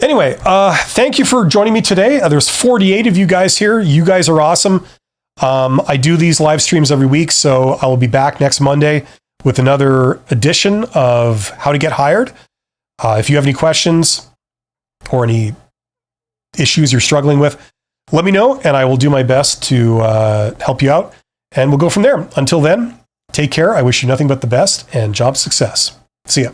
Anyway, thank you for joining me today. There's 48 of you guys here. You guys are awesome. I do these live streams every week, so I will be back next Monday with another edition of How to Get Hired. If you have any questions or any issues you're struggling with, let me know, and I will do my best to help you out. And we'll go from there. Until then, take care. I wish you nothing but the best and job success. See ya.